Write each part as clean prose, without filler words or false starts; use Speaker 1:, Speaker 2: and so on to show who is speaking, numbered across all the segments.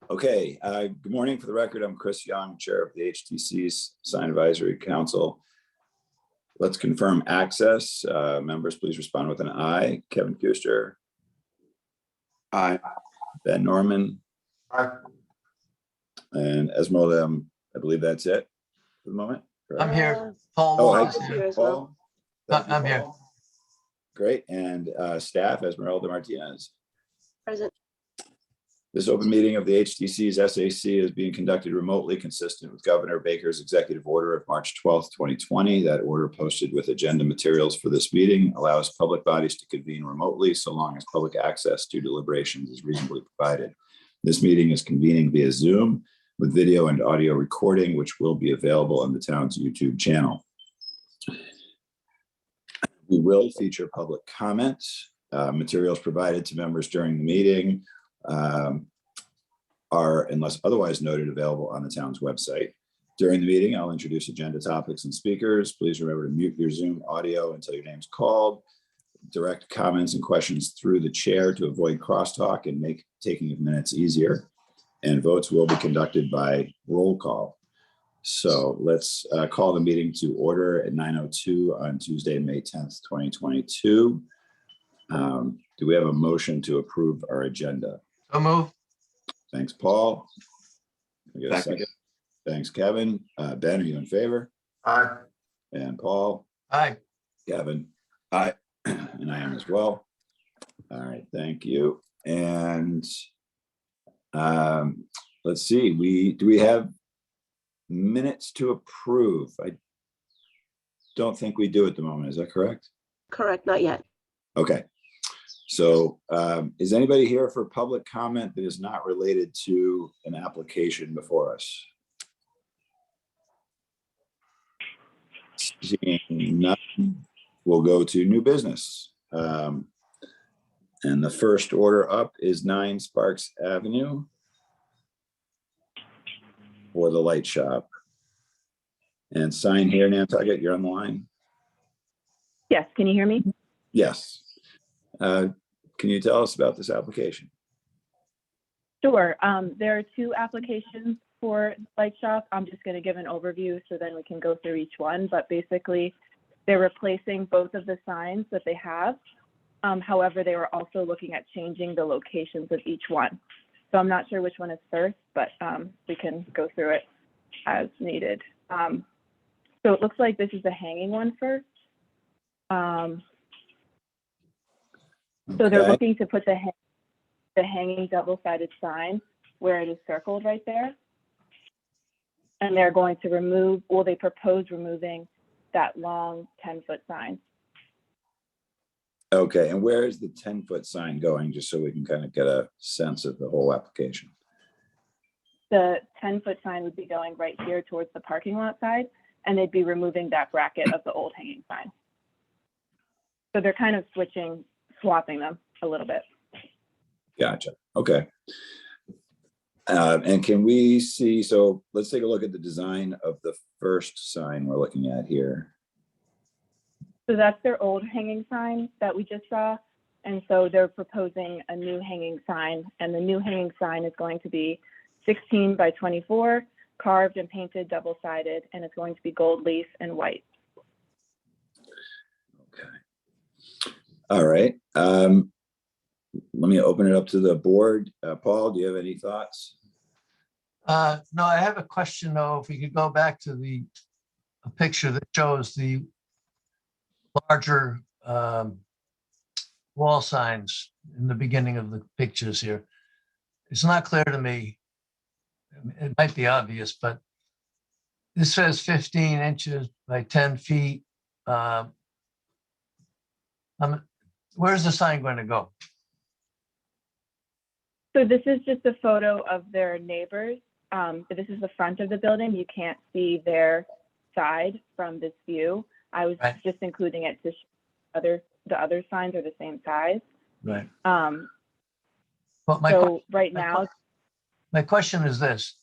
Speaker 1: Okay, good morning. For the record, I'm Chris Young, Chair of the HDC's Sign Advisory Council. Let's confirm access. Members, please respond with an aye. Kevin Kuster.
Speaker 2: Aye.
Speaker 1: Ben Norman.
Speaker 2: Aye.
Speaker 1: And Esmeralda, I believe that's it for the moment.
Speaker 3: I'm here. Paul.
Speaker 1: Oh,
Speaker 3: Walker's
Speaker 1: hi,
Speaker 3: here.
Speaker 1: Paul. Thank you,
Speaker 3: I'm here.
Speaker 1: Paul. Great. And staff, Esmeralda Martinez.
Speaker 4: Present.
Speaker 1: This open meeting of the HDC's SAC is being conducted remotely, consistent with Governor Baker's executive order of March 12th, 2020. That order, posted with agenda materials for this meeting, allows public bodies to convene remotely so long as public access to deliberations is reasonably provided. This meeting is convening via Zoom with video and audio recording, which will be available on the town's YouTube channel. We will feature public comments. Materials provided to members during the meeting are, unless otherwise noted, available on the town's website. During the meeting, I'll introduce agenda topics and speakers. Please remember to mute your Zoom audio until your name's called. Direct comments and questions through the chair to avoid crosstalk and make taking of minutes easier. And votes will be conducted by roll call. So let's call the meeting to order at 9:02 on Tuesday, May 10th, 2022. Do we have a motion to approve our agenda?
Speaker 3: So move.
Speaker 1: Thanks, Paul. Can we get a second? Thanks, Kevin. Ben, are you in favor?
Speaker 2: Aye.
Speaker 1: And Paul?
Speaker 3: Aye.
Speaker 1: Kevin? Aye. And I am as well. All right, thank you. And let's see, do we have minutes to approve? I don't think we do at the moment. Is that correct?
Speaker 4: Correct, not yet.
Speaker 1: Okay. So is anybody here for public comment that is not related to an application before us? Seeing none, we'll go to new business. And the first order up is 9 Sparks Avenue for the light shop. And sign here, Nantucket, you're on the line?
Speaker 5: Yes, can you hear me?
Speaker 1: Yes. Can you tell us about this application?
Speaker 5: Sure. There are 2 applications for Light Shop. I'm just going to give an overview so then we can go through each one. But basically, they're replacing both of the signs that they have. However, they were also looking at changing the locations of each one. So I'm not sure which one is first, but we can go through it as needed. So it looks like this is the hanging one first. So they're looking to put the hanging double-sided sign where it is circled right there. And they're going to remove, well, they propose removing that long 10-foot sign.
Speaker 1: Okay, and where is the 10-foot sign going, just so we can kind of get a sense of the whole application?
Speaker 5: The 10-foot sign would be going right here towards the parking lot side, and they'd be removing that bracket of the old hanging sign. So they're kind of swapping them a little bit.
Speaker 1: Gotcha. Okay. And can we see, so let's take a look at the design of the first sign we're looking at here.
Speaker 5: So that's their old hanging sign that we just saw. And so they're proposing a new hanging sign, and the new hanging sign is going to be 16 by 24, carved and painted double-sided, and it's going to be gold leaf and white.
Speaker 1: Okay. All right. Let me open it up to the board. Paul, do you have any thoughts?
Speaker 3: No, I have a question though. If we could go back to a picture that shows the larger wall signs in the beginning of the pictures here. It's not clear to me. It might be obvious, but this says 15 inches by 10 feet. Where's the sign going to go?
Speaker 5: So this is just a photo of their neighbors. This is the front of the building. You can't see their side from this view. I was just including it to show the other signs are the same size.
Speaker 3: Right.
Speaker 5: But my
Speaker 3: question is this.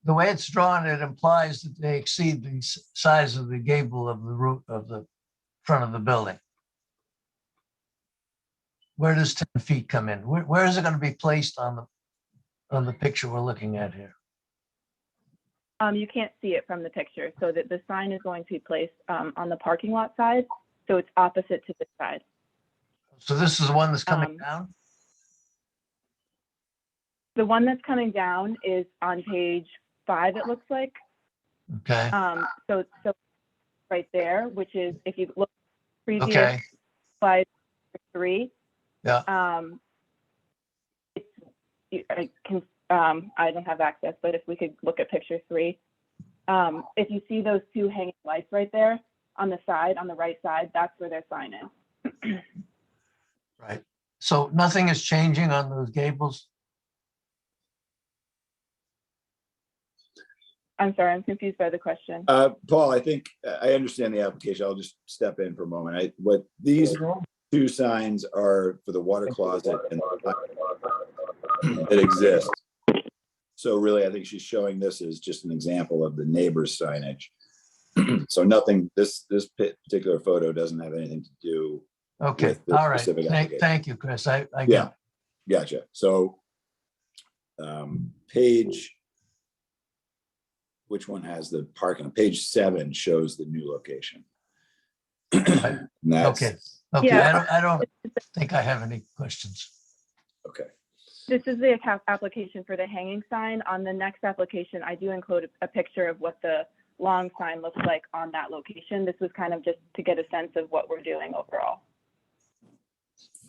Speaker 3: The way it's drawn, it implies that they exceed the size of the gable of the roof of the front of the building. where does 10 feet come in? Where is it going to be placed on the picture we're looking at here?
Speaker 5: You can't see it from the picture, so that the sign is going to be placed on the parking lot side, so it's opposite to this side.
Speaker 3: So this is the one that's coming
Speaker 5: Um,
Speaker 3: down?
Speaker 5: The one that's coming down is on page 5, it looks like.
Speaker 3: Okay,
Speaker 5: So right there, which is, if you look previous
Speaker 3: okay,
Speaker 5: slide 3,
Speaker 3: yeah,
Speaker 5: I don't have access, but if we could look at picture 3, if you see those 2 hanging lights right there on the side, on the right side, that's where their sign is.
Speaker 3: right. So nothing is changing on those gables?
Speaker 5: I'm sorry, I'm confused by the question.
Speaker 1: Paul, I think I understand the application. I'll just step in for a moment. What these 2 signs are for the water closet and that exist. So really, I think she's showing this as just an example of the neighbor's signage. So nothing, this particular photo doesn't have anything to do.
Speaker 3: Okay,
Speaker 1: With this
Speaker 3: all right.
Speaker 1: specific application.
Speaker 3: Thank you, Chris. I get
Speaker 1: Yeah,
Speaker 3: it.
Speaker 1: gotcha. So page, which one has the parking? Page 7 shows the new location. And that's,
Speaker 3: Okay, okay.
Speaker 5: Yeah.
Speaker 3: I don't think I have any questions.
Speaker 1: okay.
Speaker 5: This is the application for the hanging sign. On the next application, I do include a picture of what the long sign looks like on that location. This was kind of just to get a sense of what we're doing overall.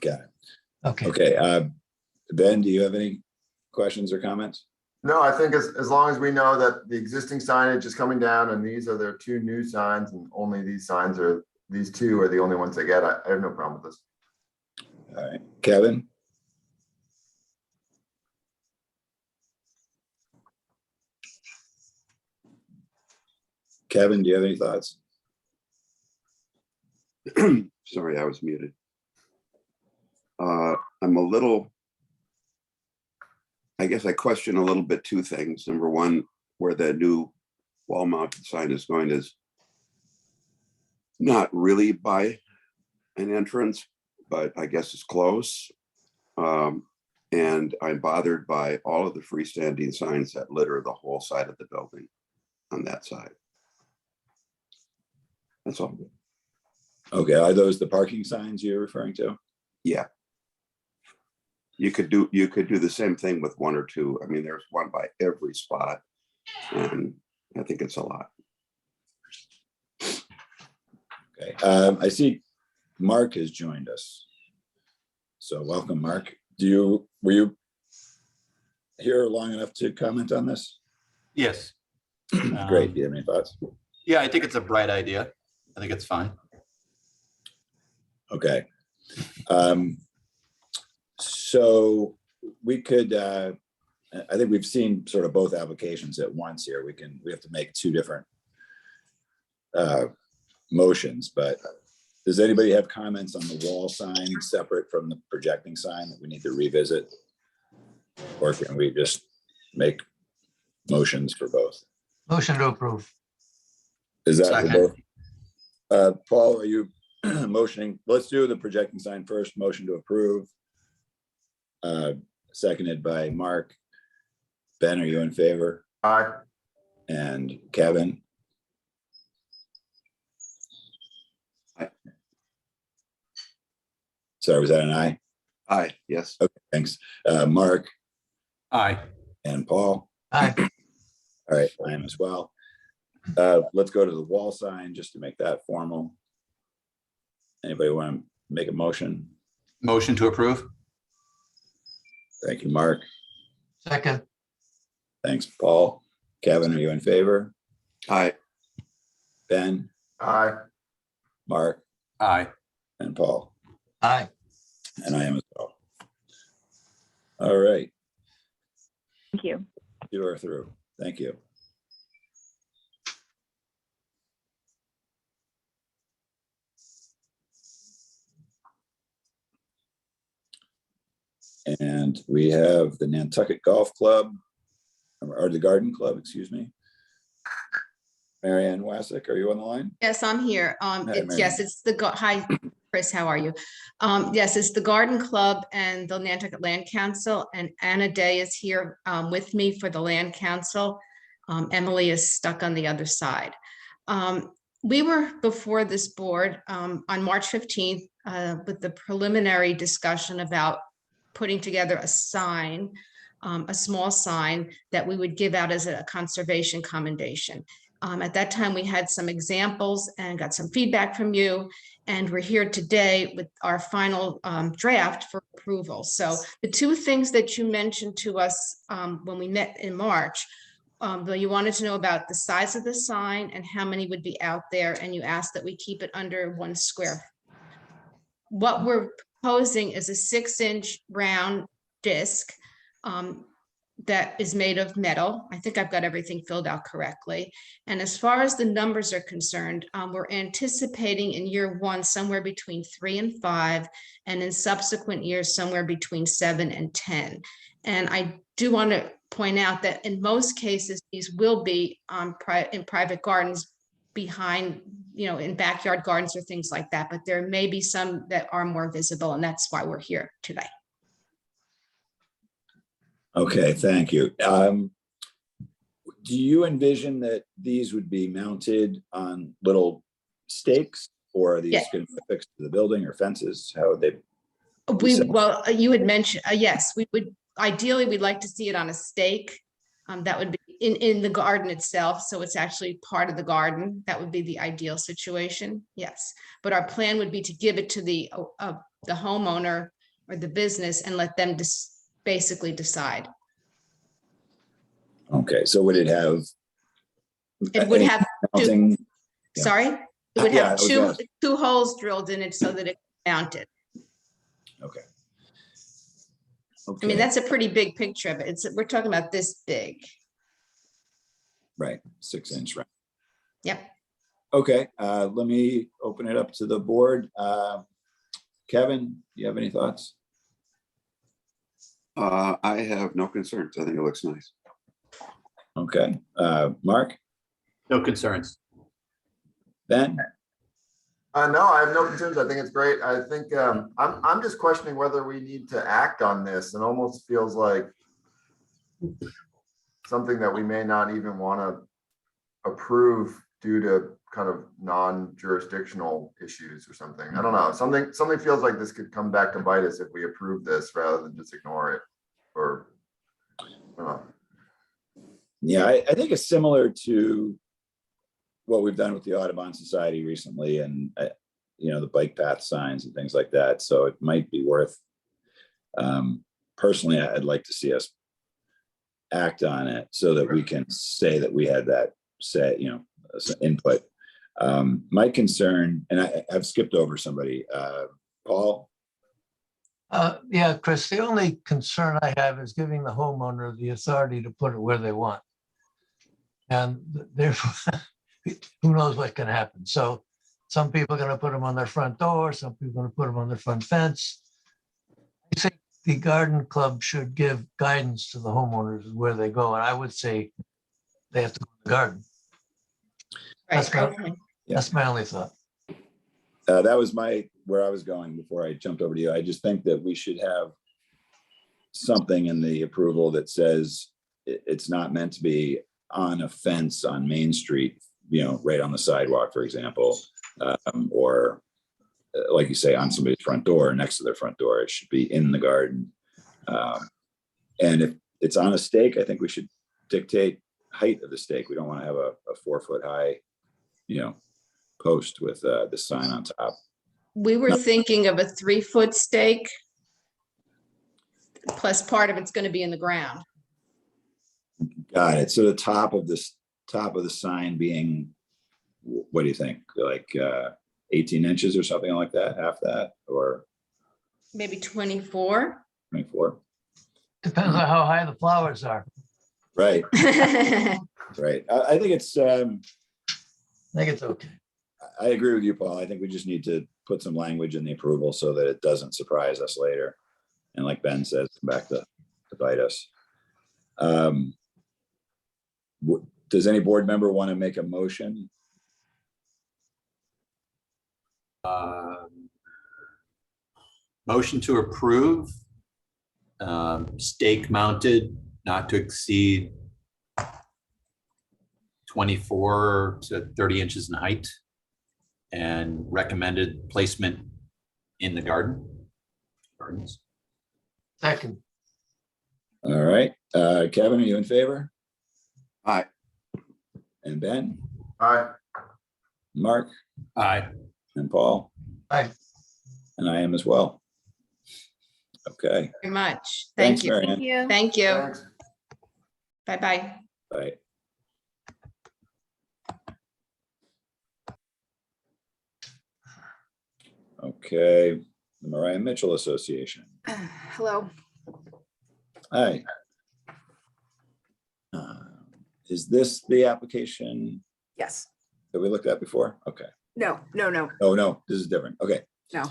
Speaker 1: Got it.
Speaker 3: Okay,
Speaker 1: Okay. Ben, do you have any questions or comments?
Speaker 2: No, I think as long as we know that the existing signage is coming down and these are their 2 new signs and only these 2 are the only ones they get, I have no problem with this.
Speaker 1: All right, Kevin? Kevin, do you have any thoughts?
Speaker 2: Sorry, I was muted. I'm a little, I guess I question a little bit 2 things. Number one, where the new wall mounted sign is going is not really by an entrance, but I guess it's close. And I'm bothered by all of the freestanding signs that litter the whole side of the building on that side. That's all.
Speaker 1: Okay, are those the parking signs you're referring to?
Speaker 2: Yeah. You could do the same thing with 1 or 2. I mean, there's one by every spot, and I think it's a lot.
Speaker 1: Okay, I see Mark has joined us. So welcome, Mark. Were you here long enough to comment on this?
Speaker 6: Yes.
Speaker 1: Great. Do you have any thoughts?
Speaker 6: Yeah, I think it's a bright idea. I think it's fine.
Speaker 1: Okay. So we could, I think we've seen sort of both applications at once here. We have to make 2 different motions, but does anybody have comments on the wall sign separate from the projecting sign that we need to revisit? Or can we just make motions for both?
Speaker 3: motion to approve.
Speaker 1: Is that for
Speaker 6: Second.
Speaker 1: both? Paul, are you motioning? Let's do the projecting sign first. Motion to approve. Seconded by Mark. Ben, are you in favor?
Speaker 2: Aye.
Speaker 1: And Kevin?
Speaker 2: Aye.
Speaker 1: Sorry, was that an aye?
Speaker 2: Aye, yes.
Speaker 1: Okay, thanks. Mark
Speaker 6: Aye.
Speaker 1: and Paul?
Speaker 3: Aye,
Speaker 1: All right, I am as well. Let's go to the wall sign just to make that formal. Anybody want to make a motion?
Speaker 6: Motion to approve?
Speaker 1: Thank you, Mark.
Speaker 3: second,
Speaker 1: Thanks, Paul. Kevin, are you in favor?
Speaker 2: Aye.
Speaker 1: Ben,
Speaker 2: Aye.
Speaker 1: Mark,
Speaker 6: Aye.
Speaker 1: and Paul?
Speaker 3: aye.
Speaker 1: And I am as well. All right,
Speaker 5: Thank you.
Speaker 1: you are through. Thank you. And we have the Nantucket Golf Club, or the Garden Club, excuse me. Marianne Wassick, are you on the line?
Speaker 7: Yes, I'm here.
Speaker 1: Hi,
Speaker 7: Yes,
Speaker 1: Marianne.
Speaker 7: it's the, hi, Chris, how are you? Yes, it's the Garden Club and the Nantucket Land Council, and Anna Day is here with me for the Land Council. Emily is stuck on the other side. We were before this board on March 15th with the preliminary discussion about putting together a sign, a small sign that we would give out as a conservation commendation. At that time, we had some examples and got some feedback from you. And we're here today with our final draft for approval. So the two things that you mentioned to us when we met in March, you wanted to know about the size of the sign and how many would be out there. And you asked that we keep it under 1 square. What we're proposing is a 6-inch round disc that is made of metal. I think I've got everything filled out correctly. And as far as the numbers are concerned, we're anticipating in year 1 somewhere between 3 and 5, and in subsequent years somewhere between 7 and 10. And I do want to point out that in most cases, these will be in private gardens behind, in backyard gardens or things like that. But there may be some that are more visible, and that's why we're here today.
Speaker 1: Okay, thank you. Do you envision that these would be mounted on little stakes, or are these going to be affixed to the building or fences? How would they?
Speaker 7: Well, you had mentioned, yes, we would, ideally, we'd like to see it on a stake. That would be in the garden itself. So it's actually part of the garden. That would be the ideal situation. Yes. But our plan would be to give it to the homeowner or the business and let them basically decide.
Speaker 1: Okay, so would it have?
Speaker 7: It would have
Speaker 1: mounting?
Speaker 7: two, sorry, it would have
Speaker 1: Yeah,
Speaker 7: two holes drilled in it so that it mounted.
Speaker 1: Okay.
Speaker 7: I mean, that's a pretty big picture of it. We're talking about this big.
Speaker 1: Right, 6-inch, right?
Speaker 7: Yep.
Speaker 1: Okay, let me open it up to the board. Kevin, do you have any thoughts?
Speaker 2: I have no concerns. I think it looks nice.
Speaker 1: Okay, Mark,
Speaker 6: No concerns.
Speaker 1: Ben?
Speaker 8: No, I have no concerns. I think it's great. I think I'm just questioning whether we need to act on this. It almost feels like something that we may not even want to approve due to kind of non-jurisdictional issues or something. I don't know. Something feels like this could come back to bite us if we approve this rather than just ignore it. Or I don't know.
Speaker 1: Yeah, I think it's similar to what we've done with the Audubon Society recently, and the bike path signs and things like that. So it might be worth. Personally, I'd like to see us act on it so that we can say that we had that input. My concern, and I've skipped over somebody, Paul.
Speaker 3: Yeah, Chris, the only concern I have is giving the homeowner the authority to put it where they want. And therefore, who knows what can happen. So some people are going to put them on their front door. Some people are going to put them on their front fence. I think the garden club should give guidance to the homeowners where they go. And I would say they have to go to the garden.
Speaker 7: Right.
Speaker 3: That's my only thought.
Speaker 1: That was where I was going before I jumped over to you. I just think that we should have something in the approval that says it's not meant to be on a fence on Main Street, right on the sidewalk, for example, or like you say, on somebody's front door, next to their front door. It should be in the garden. And if it's on a stake, I think we should dictate height of the stake. We don't want to have a 4-foot high, post with the sign on top.
Speaker 7: We were thinking of a 3-foot stake. Plus part of it's going to be in the ground.
Speaker 1: Got it. So the top of the sign being, what do you think? Like 18 inches or something like that, half that, or
Speaker 7: Maybe 24.
Speaker 1: 24?
Speaker 3: Depends on how high the flowers are.
Speaker 1: Right. Right. I think it's,
Speaker 3: I think it's okay.
Speaker 1: I agree with you, Paul. I think we just need to put some language in the approval so that it doesn't surprise us later. And like Ben says, come back to bite us. Does any board member want to make a motion?
Speaker 6: Motion to approve. Stake mounted, not to exceed 24 to 30 inches in height, and recommended placement in the gardens.
Speaker 3: Second,
Speaker 1: All right, Kevin, are you in favor?
Speaker 2: Aye.
Speaker 1: And Ben,
Speaker 8: Aye.
Speaker 1: Mark,
Speaker 6: Aye.
Speaker 1: and Paul?
Speaker 3: aye.
Speaker 1: And I am as well. Okay,
Speaker 7: Very much.
Speaker 1: thanks,
Speaker 7: Thank you.
Speaker 1: Marianne.
Speaker 4: you.
Speaker 7: Thank you.
Speaker 8: Thanks.
Speaker 7: Bye-bye.
Speaker 1: Bye. Okay, the Mariah Mitchell Association.
Speaker 9: Hello.
Speaker 1: Hi. Is this the application
Speaker 9: Yes.
Speaker 1: that we looked at before? Okay.
Speaker 9: No, no, no,
Speaker 1: Oh, no, this is different. Okay.
Speaker 9: no.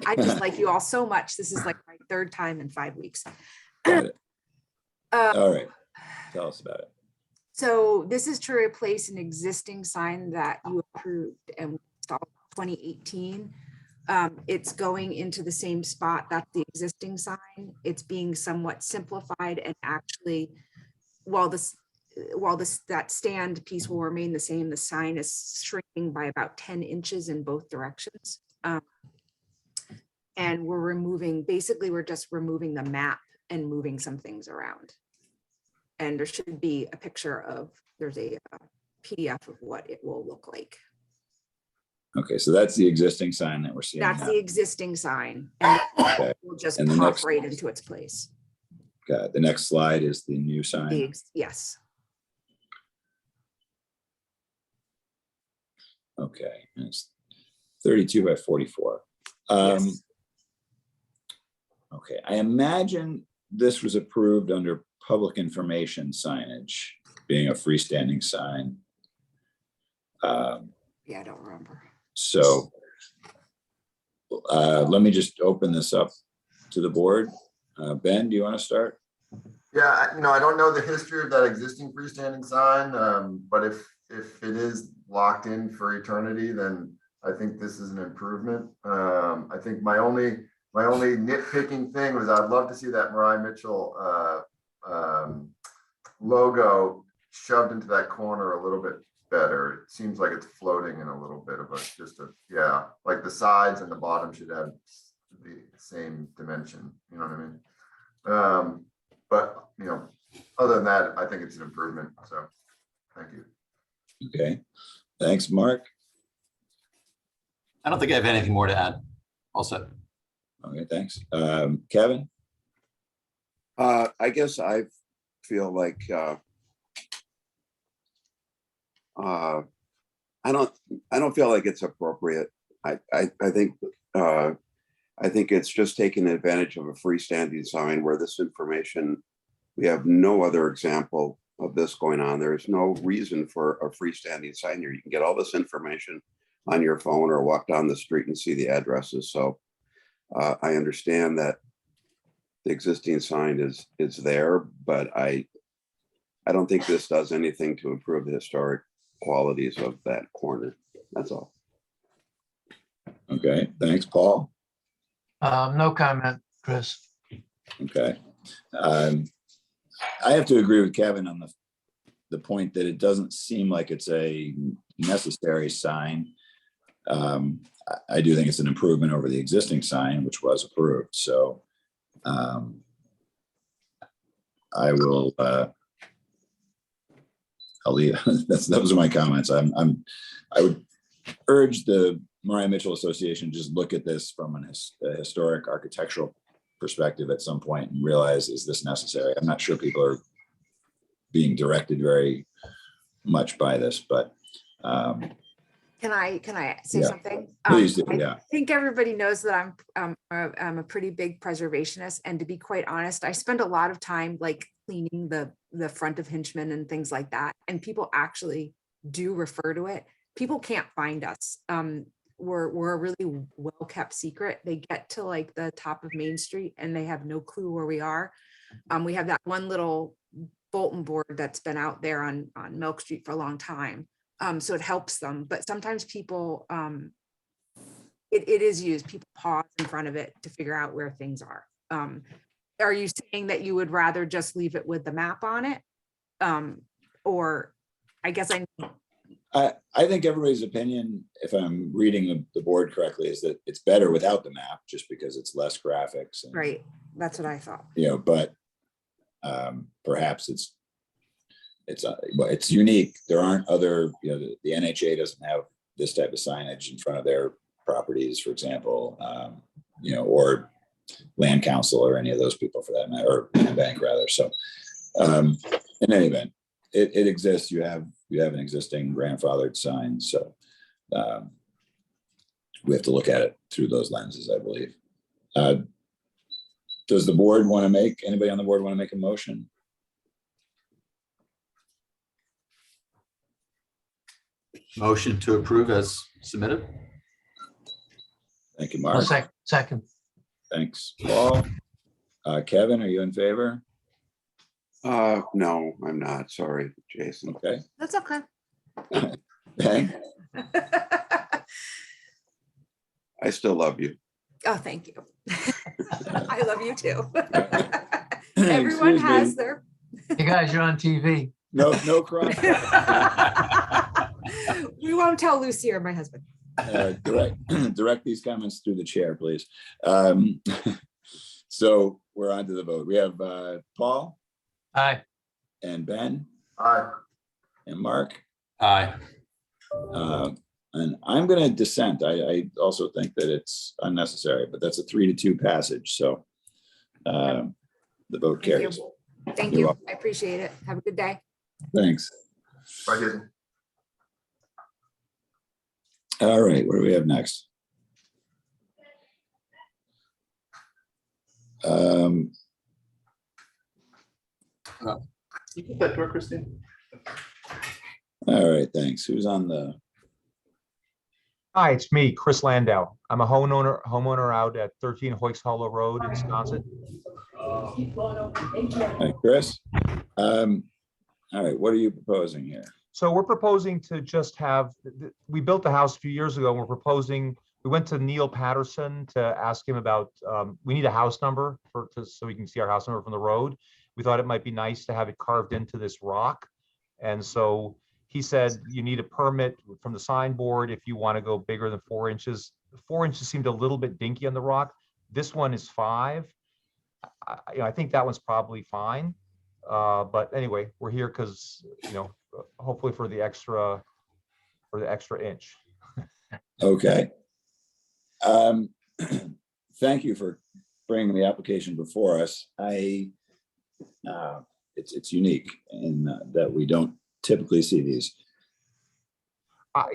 Speaker 9: I just like you all so much. This is like my third time in 5 weeks.
Speaker 1: Got it.
Speaker 9: Uh,
Speaker 1: All right. Tell us about it.
Speaker 9: So this is to replace an existing sign that you approved and installed in 2018. It's going into the same spot. That's the existing sign. It's being somewhat simplified and actually, while that stand piece will remain the same, the sign is shrinking by about 10 inches in both directions. And basically we're just removing the map and moving some things around. And there should be a picture there's a PDF of what it will look like.
Speaker 1: Okay, so that's the existing sign that we're seeing
Speaker 9: That's
Speaker 1: now.
Speaker 9: the existing sign. And
Speaker 1: Okay,
Speaker 9: we'll just
Speaker 1: And the
Speaker 9: pop
Speaker 1: next-
Speaker 9: right into its place.
Speaker 1: got it. The next slide is the new sign.
Speaker 9: Yes.
Speaker 1: Okay, and it's 32 by 44.
Speaker 9: Yes.
Speaker 1: Okay, I imagine this was approved under public information signage, being a freestanding sign.
Speaker 9: Yeah, I don't remember.
Speaker 1: So let me just open this up to the board. Ben, do you want to start?
Speaker 8: Yeah, I don't know the history of that existing freestanding sign, but if it is locked in for eternity, then I think this is an improvement. I think my only nitpicking thing was I'd love to see that Mariah Mitchell logo shoved into that corner a little bit better. It seems like it's floating in a little bit of like the sides and the bottom should have the same dimension. You know what I mean? But other than that, I think it's an improvement. So thank you.
Speaker 1: Okay, thanks, Mark.
Speaker 6: I don't think I have anything more to add. All set.
Speaker 1: Okay, thanks. Kevin?
Speaker 2: I guess I feel like I don't feel like it's appropriate. I think it's just taking advantage of a freestanding sign where this information, we have no other example of this going on. There's no reason for a freestanding sign here. You can get all this information on your phone or walk down the street and see the addresses. So I understand that the existing sign is there, but I don't think this does anything to improve the historic qualities of that corner. That's all.
Speaker 1: Okay, thanks, Paul.
Speaker 3: No comment, Chris.
Speaker 1: Okay. I have to agree with Kevin on the point that it doesn't seem like it's a necessary sign. I do think it's an improvement over the existing sign, which was approved. So I will. I'll leave. Those are my comments. I would urge the Mariah Mitchell Association just look at this from a historic architectural perspective at some point and realize, is this necessary? I'm not sure people are being directed very much by this, but
Speaker 9: Can I say
Speaker 1: Yeah.
Speaker 9: something?
Speaker 1: please do.
Speaker 9: I
Speaker 1: Yeah.
Speaker 9: think everybody knows that I'm a pretty big preservationist, and to be quite honest, I spend a lot of time like cleaning the front of Hinchman and things like that, and people actually do refer to it. People can't find us. We're a really well-kept secret. They get to like the top of Main Street and they have no clue where we are. We have that one little bulletin board that's been out there on Milk Street for a long time. So it helps them, but sometimes people it is used. People pause in front of it to figure out where things are. Are you saying that you would rather just leave it with the map on it? Or I guess
Speaker 1: I think everybody's opinion, if I'm reading the board correctly, is that it's better without the map, just because it's less graphics. And,
Speaker 9: right, that's what I thought.
Speaker 1: but perhaps it's unique. There aren't other, the NHA doesn't have this type of signage in front of their properties, for example, or land council or any of those people for that matter, or land bank rather. So in any event, it exists. You have an existing grandfathered sign. So we have to look at it through those lenses, I believe. Does the board want to anybody on the board want to make a motion?
Speaker 6: Motion to approve as submitted.
Speaker 1: Thank you,
Speaker 3: I'll
Speaker 1: Mark.
Speaker 3: second.
Speaker 1: Thanks, Paul. Kevin, are you in favor?
Speaker 2: No, I'm not. Sorry, Jason.
Speaker 1: Okay.
Speaker 9: That's okay.
Speaker 1: Ben?
Speaker 2: I still love you.
Speaker 9: Oh, thank you. I love you too.
Speaker 1: Excuse
Speaker 9: Everyone has
Speaker 1: me.
Speaker 9: their.
Speaker 3: You guys, you're on TV.
Speaker 1: No cross.
Speaker 9: We won't tell Lucy or my husband.
Speaker 1: Direct these comments through the chair, please. So we're on to the vote. We have Paul
Speaker 3: Aye.
Speaker 1: and Ben
Speaker 8: Aye.
Speaker 1: and Mark.
Speaker 6: Aye.
Speaker 1: And I'm going to dissent. I also think that it's unnecessary, but that's a 3-2 passage. So the vote
Speaker 9: Thank you.
Speaker 1: carries.
Speaker 9: Thank
Speaker 1: You're
Speaker 9: you.
Speaker 1: welcome.
Speaker 9: I appreciate it. Have a good day.
Speaker 1: Thanks.
Speaker 8: Bye, Jason.
Speaker 1: All right, what do we have next?
Speaker 6: You put that door, Christine?
Speaker 1: All right, thanks. Who's on the?
Speaker 10: Hi, it's me, Chris Landau. I'm a homeowner out at 13 Hoyks Hollow Road in Wisconsin.
Speaker 1: Hi, Chris. All right, what are you proposing here?
Speaker 10: So we're proposing to just have, we built the house a few years ago, and we went to Neil Patterson to ask him about, we need a house number so we can see our house number from the road. We thought it might be nice to have it carved into this rock. And so he said, you need a permit from the sign board if you want to go bigger than 4 inches. 4 inches seemed a little bit dinky on the rock. This one is 5. I think that one's probably fine. But anyway, we're here because, hopefully for the extra inch.
Speaker 1: Okay. Thank you for bringing the application before us. It's unique in that we don't typically see these.
Speaker 10: I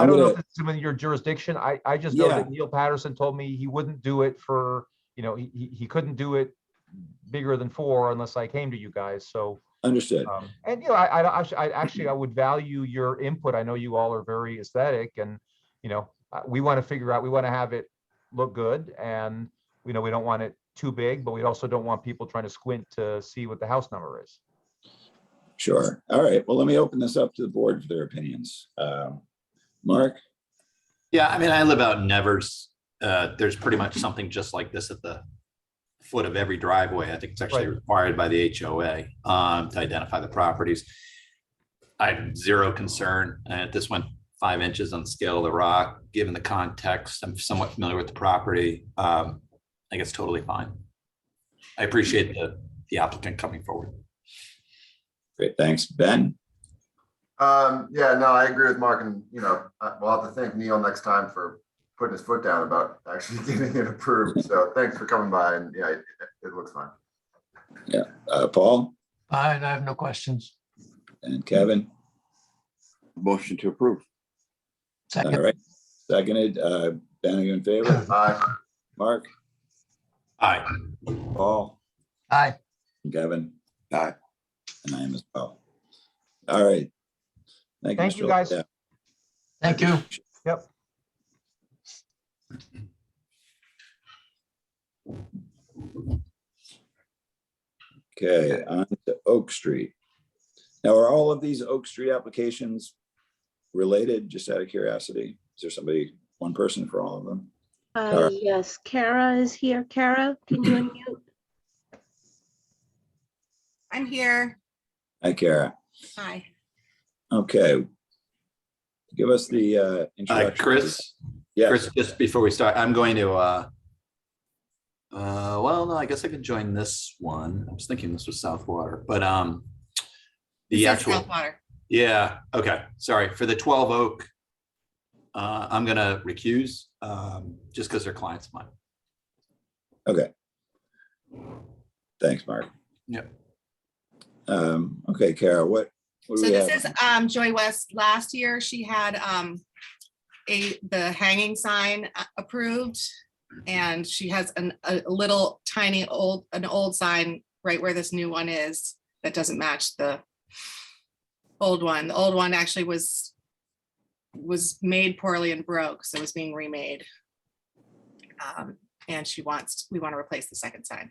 Speaker 10: don't know if it's in your jurisdiction. I just know that Neil Patterson told me he wouldn't do it for, he couldn't do it bigger than 4 unless I came to you guys. So
Speaker 1: Understood.
Speaker 10: And I would value your input. I know you all are very aesthetic, and we want to have it look good, and we don't want it too big, but we also don't want people trying to squint to see what the house number is.
Speaker 1: Sure. All right. Well, let me open this up to the board for their opinions. Mark?
Speaker 6: Yeah, I live out in Nevers. There's pretty much something just like this at the foot of every driveway. I think it's actually required by the HOA to identify the properties. I have zero concern. This went 5 inches on the scale of the rock. Given the context, I'm somewhat familiar with the property. I think it's totally fine. I appreciate the applicant coming forward.
Speaker 1: Great. Thanks. Ben?
Speaker 8: Yeah, no, I agree with Mark, and we'll have to thank Neil next time for putting his foot down about actually getting it approved. So thanks for coming by, and yeah, it looks fine.
Speaker 1: Yeah. Paul?
Speaker 3: I have no questions.
Speaker 1: And Kevin?
Speaker 2: Motion to approve.
Speaker 3: Second.
Speaker 1: All right. Seconded. Ben, are you in favor?
Speaker 8: Aye.
Speaker 1: Mark?
Speaker 6: Aye.
Speaker 1: Paul?
Speaker 3: Aye.
Speaker 1: And Kevin?
Speaker 2: Aye.
Speaker 1: And I am as well. All right. Thank
Speaker 10: Thank
Speaker 1: Mr.
Speaker 10: you, guys.
Speaker 1: Landau.
Speaker 3: Thank you.
Speaker 10: Yep.
Speaker 1: Okay, on to Oak Street. Now, are all of these Oak Street applications related, just out of curiosity? Is there somebody one person for all of them. Kara.
Speaker 4: Yes, Kara is here. Kara, can you unmute?
Speaker 11: I'm here.
Speaker 1: Hi, Kara.
Speaker 11: Hi.
Speaker 1: Okay. Give us the introduction.
Speaker 6: Chris,
Speaker 1: Yes.
Speaker 6: Chris, just before we start, I'm going to, well, no, I guess I could join this one. I was thinking this was South Water, but
Speaker 11: This
Speaker 6: the
Speaker 11: is
Speaker 6: actual,
Speaker 11: South Water.
Speaker 6: yeah, okay, sorry. For the 12 Oak, I'm gonna recuse, just because they're clients of mine.
Speaker 1: Okay. Thanks, Mark.
Speaker 6: Yep.
Speaker 1: Okay, Kara, what do
Speaker 11: So
Speaker 1: we
Speaker 11: this
Speaker 1: have?
Speaker 11: is Joy West. Last year, she had the hanging sign approved. And she has a little tiny an old sign right where this new one is that doesn't match the old one. The old one actually was made poorly and broke, so it's being remade. And we want to replace the second sign.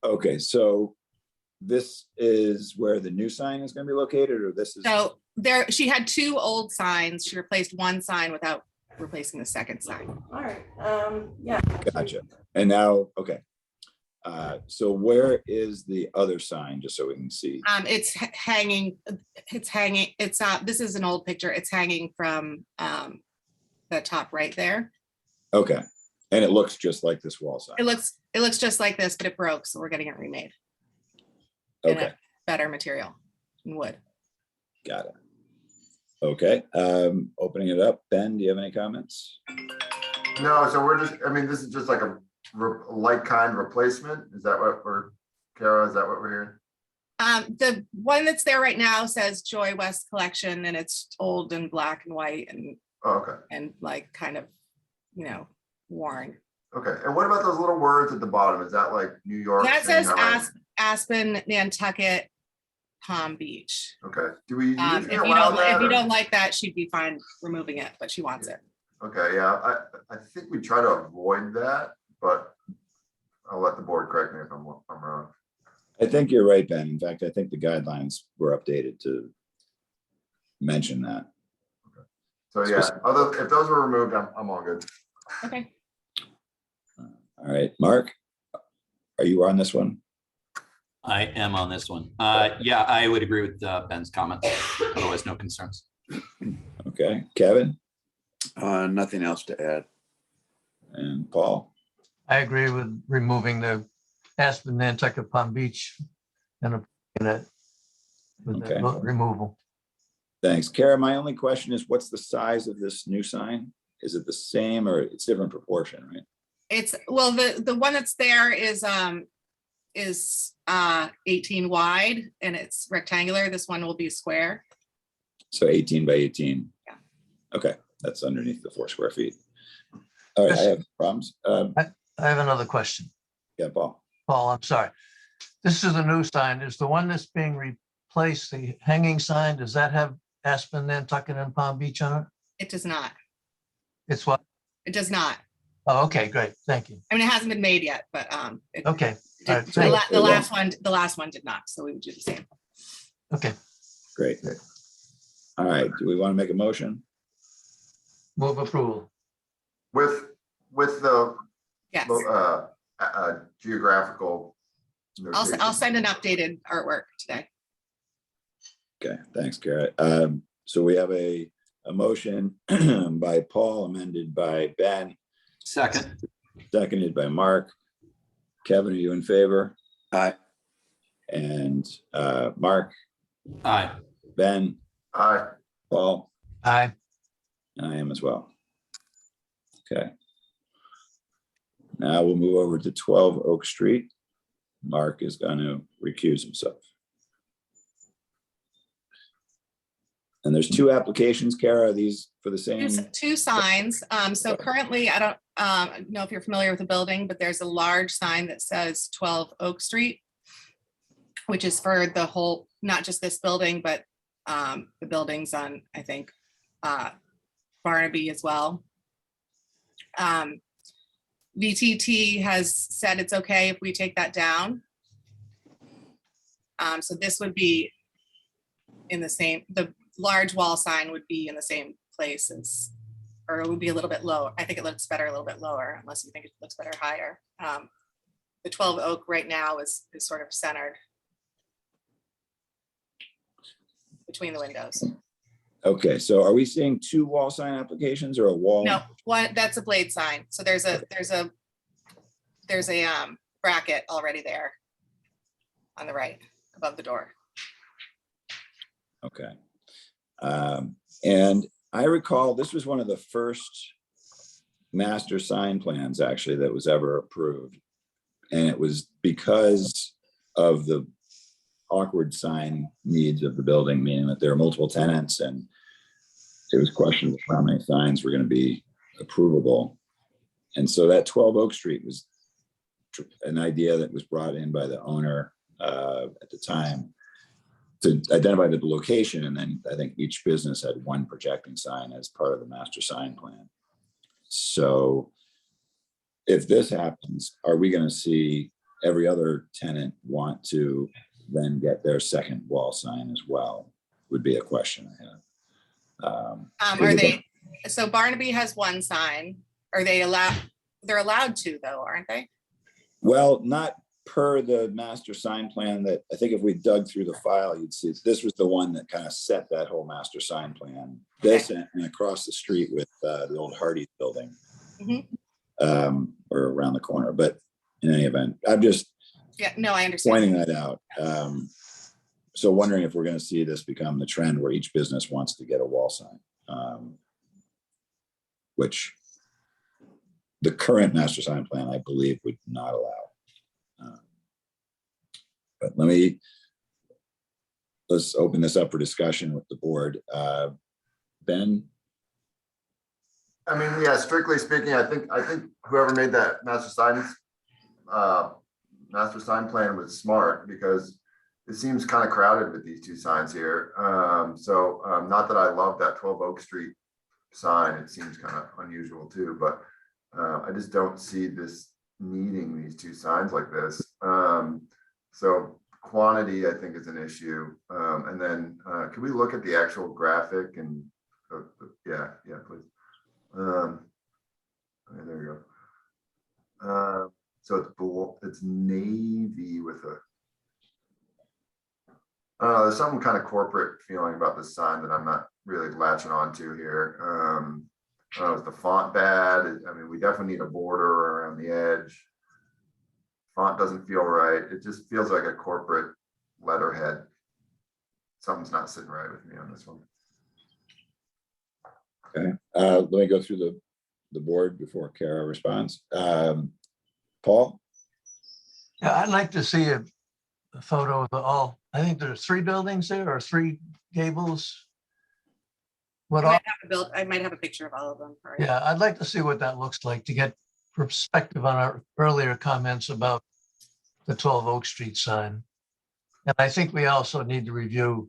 Speaker 1: Okay, so this is where the new sign is going to be located, or this is?
Speaker 11: So she had two old signs. She replaced one sign without replacing the second sign.
Speaker 4: All right, yeah.
Speaker 1: Gotcha. And now, okay. So where is the other sign, just so we can see?
Speaker 11: It's hanging, this is an old picture. It's hanging from the top right there.
Speaker 1: Okay, and it looks just like this wall sign.
Speaker 11: It looks just like this, but it broke, so we're getting it remade. In
Speaker 1: Okay,
Speaker 11: a better material, in wood.
Speaker 1: got it. Okay, opening it up. Ben, do you have any comments?
Speaker 8: No, so we're just, I mean, this is just like a like kind replacement. Is that what Kara, is that what we're hearing?
Speaker 11: The one that's there right now says Joy West Collection, and it's old and black and white and
Speaker 8: Oh, okay.
Speaker 11: and like kind of, worn.
Speaker 8: Okay. And what about those little words at the bottom? Is that like New York?
Speaker 11: That
Speaker 8: saying
Speaker 11: says
Speaker 8: how
Speaker 11: Aspen, Nantucket, Palm Beach.
Speaker 8: Okay. Do we
Speaker 11: If
Speaker 8: usually
Speaker 11: you
Speaker 8: allow
Speaker 11: don't,
Speaker 8: that,
Speaker 11: if you
Speaker 8: or-
Speaker 11: don't like that, she'd be fine removing it, but she wants it.
Speaker 8: Okay, yeah, I think we try to avoid that, but I'll let the board correct me if I'm wrong.
Speaker 1: I think you're right, Ben. In fact, I think the guidelines were updated to mention that.
Speaker 8: So yeah, if those were removed, I'm all good.
Speaker 11: Okay.
Speaker 1: All right, Mark, are you on this one?
Speaker 6: I am on this one. Yeah, I would agree with Ben's comments. Otherwise, no concerns.
Speaker 1: Okay, Kevin
Speaker 2: Nothing else to add.
Speaker 1: and Paul.
Speaker 3: I agree with removing the Aspen, Nantucket, Palm Beach and approving it with the
Speaker 1: Okay.
Speaker 3: removal.
Speaker 1: Thanks. Kara, my only question is, what's the size of this new sign? Is it the same or it's different proportion, right?
Speaker 11: It's, well, the one that's there is 18 wide and it's rectangular. This one will be square.
Speaker 1: So 18 by 18.
Speaker 11: Yeah.
Speaker 1: Okay, that's underneath the 4 square feet. All right, I have problems.
Speaker 3: I have another question.
Speaker 1: Yeah, Paul.
Speaker 3: Paul, I'm sorry. This is a new sign. Is the one that's being replaced, the hanging sign, does that have Aspen, Nantucket and Palm Beach on it?
Speaker 11: It does not.
Speaker 3: It's what?
Speaker 11: It does not.
Speaker 3: Oh, okay, great. Thank you.
Speaker 11: I mean, it hasn't been made yet, but
Speaker 3: Okay. All right,
Speaker 11: the
Speaker 3: thank you.
Speaker 11: last one did not. So we would do the same.
Speaker 3: Okay,
Speaker 1: Great. All right, do we want to make a motion?
Speaker 3: move approval.
Speaker 8: With the
Speaker 11: Yes.
Speaker 8: geographical.
Speaker 11: I'll
Speaker 8: notation.
Speaker 11: send an updated artwork today.
Speaker 1: Okay, thanks, Kara. So we have a motion by Paul, amended by Ben,
Speaker 6: Second.
Speaker 1: seconded by Mark. Kevin, are you in favor?
Speaker 2: Aye.
Speaker 1: And Mark,
Speaker 6: Aye.
Speaker 1: Ben,
Speaker 8: Aye.
Speaker 1: Paul,
Speaker 3: Aye.
Speaker 1: and I am as well. Okay. Now we'll move over to 12 Oak Street. Mark is going to recuse himself. And there's 2 applications, Kara, are these for the same?
Speaker 11: Two signs. So currently, I don't know if you're familiar with the building, but there's a large sign that says 12 Oak Street, which is for the whole, not just this building, but the buildings on, I think, Barnaby as well. VTT has said it's okay if we take that down. So this would be in the same, the large wall sign would be in the same place is, or it would be a little bit low. I think it looks better a little bit lower, unless you think it looks better higher. The 12 oak right now is sort of centered between the windows.
Speaker 1: Okay, so are we seeing two wall sign applications or a wall?
Speaker 11: No, one, that's a blade sign. So there's a bracket already there on the right above the door.
Speaker 1: Okay. And I recall this was one of the first master sign plans actually that was ever approved. And it was because of the awkward sign needs of the building, meaning that there are multiple tenants and it was questioned how many signs were going to be approvable. And so that 12 Oak Street was an idea that was brought in by the owner at the time to identify the location. And then I think each business had one projecting sign as part of the master sign plan. So if this happens, are we going to see every other tenant want to then get their second wall sign as well? Would be a question I have.
Speaker 11: Are they, so Barnaby has one sign. Are they allowed? They're allowed to though, aren't they?
Speaker 1: Well, not per the master sign plan. That I think if we dug through the file, you'd see this was the one that kind of set that whole master sign plan. This and across the street with the old Hardy building, or around the corner. But in any event, I'm just
Speaker 11: no, I understand
Speaker 1: pointing that out. So wondering if we're going to see this become the trend where each business wants to get a wall sign, which the current master sign plan, I believe, would not allow. But let's open this up for discussion with the board. Ben?
Speaker 8: I mean, yeah, strictly speaking, I think whoever made that master sign plan was smart, because it seems kind of crowded with these two signs here. Not that I love that 12 Oak Street sign, it seems kind of unusual too, but I just don't see this needing these two signs like this. So quantity, I think, is an issue. And then can we look at the actual graphic and yeah, please. Okay, there you go. So it's navy with a, there's some kind of corporate feeling about this sign that I'm not really latching onto here. Is the font bad? I mean, we definitely need a border around the edge. Font doesn't feel right. It just feels like a corporate letterhead. Something's not sitting right with me on this one.
Speaker 1: Okay, let me go through the board before Kara responds. Paul?
Speaker 3: Yeah, I'd like to see a photo of all, I think there's 3 buildings there or 3 gables.
Speaker 11: I might have a picture of all of them.
Speaker 3: Yeah, I'd like to see what that looks like to get perspective on our earlier comments about the 12 Oak Street sign. And I think we also need to review,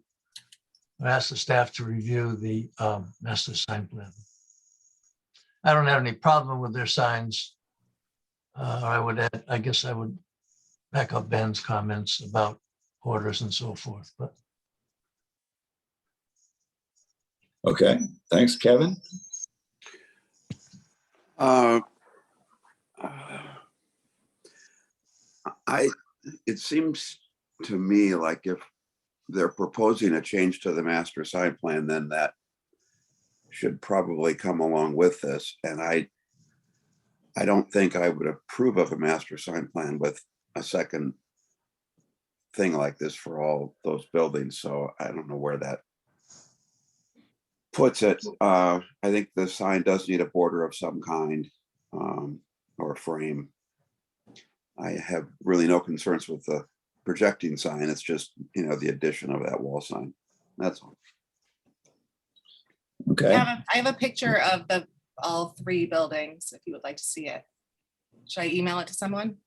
Speaker 3: ask the staff to review the master sign plan. I don't have any problem with their signs. I guess I would back up Ben's comments about orders and so forth, but.
Speaker 1: Okay, thanks, Kevin.
Speaker 2: It seems to me like if they're proposing a change to the master sign plan, then that should probably come along with this. And I don't think I would approve of a master sign plan with a second thing like this for all those buildings. So I don't know where that puts it. I think the sign does need a border of some kind, or a frame. I have really no concerns with the projecting sign. It's just, the addition of that wall sign. That's all.
Speaker 1: Okay.
Speaker 11: I have a picture of all 3 buildings if you would like to see it. Should I email it to someone?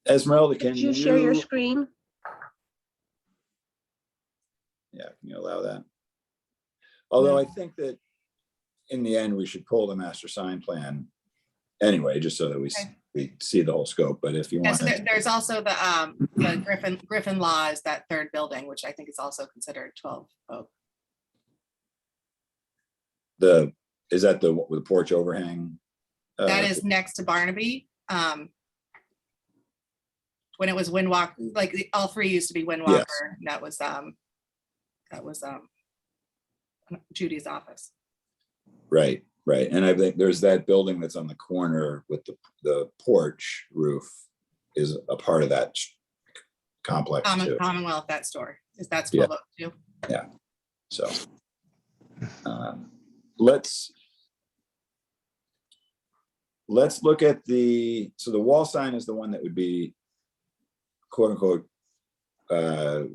Speaker 1: Esmeralda, can
Speaker 4: Could you share your screen?
Speaker 1: Yeah, can you allow that? Although I think that in the end, we should pull the master sign plan anyway, just so that we see the whole scope. But if you want,
Speaker 11: so there's also the Griffin Law is that 3rd building, which I think is also considered 12 Oak.
Speaker 1: is that the with the porch overhang?
Speaker 11: That is next to Barnaby. When it was Windwalk, like all three used to be Windwalker.
Speaker 1: Yes.
Speaker 11: That was Judy's office.
Speaker 1: Right, right. And I think there's that building that's on the corner with the porch roof is a part of that complex too.
Speaker 11: Commonwealth, that store. That's
Speaker 1: Yeah.
Speaker 11: 1202.
Speaker 1: Yeah. So let's look at the wall sign is the one that would be quote unquote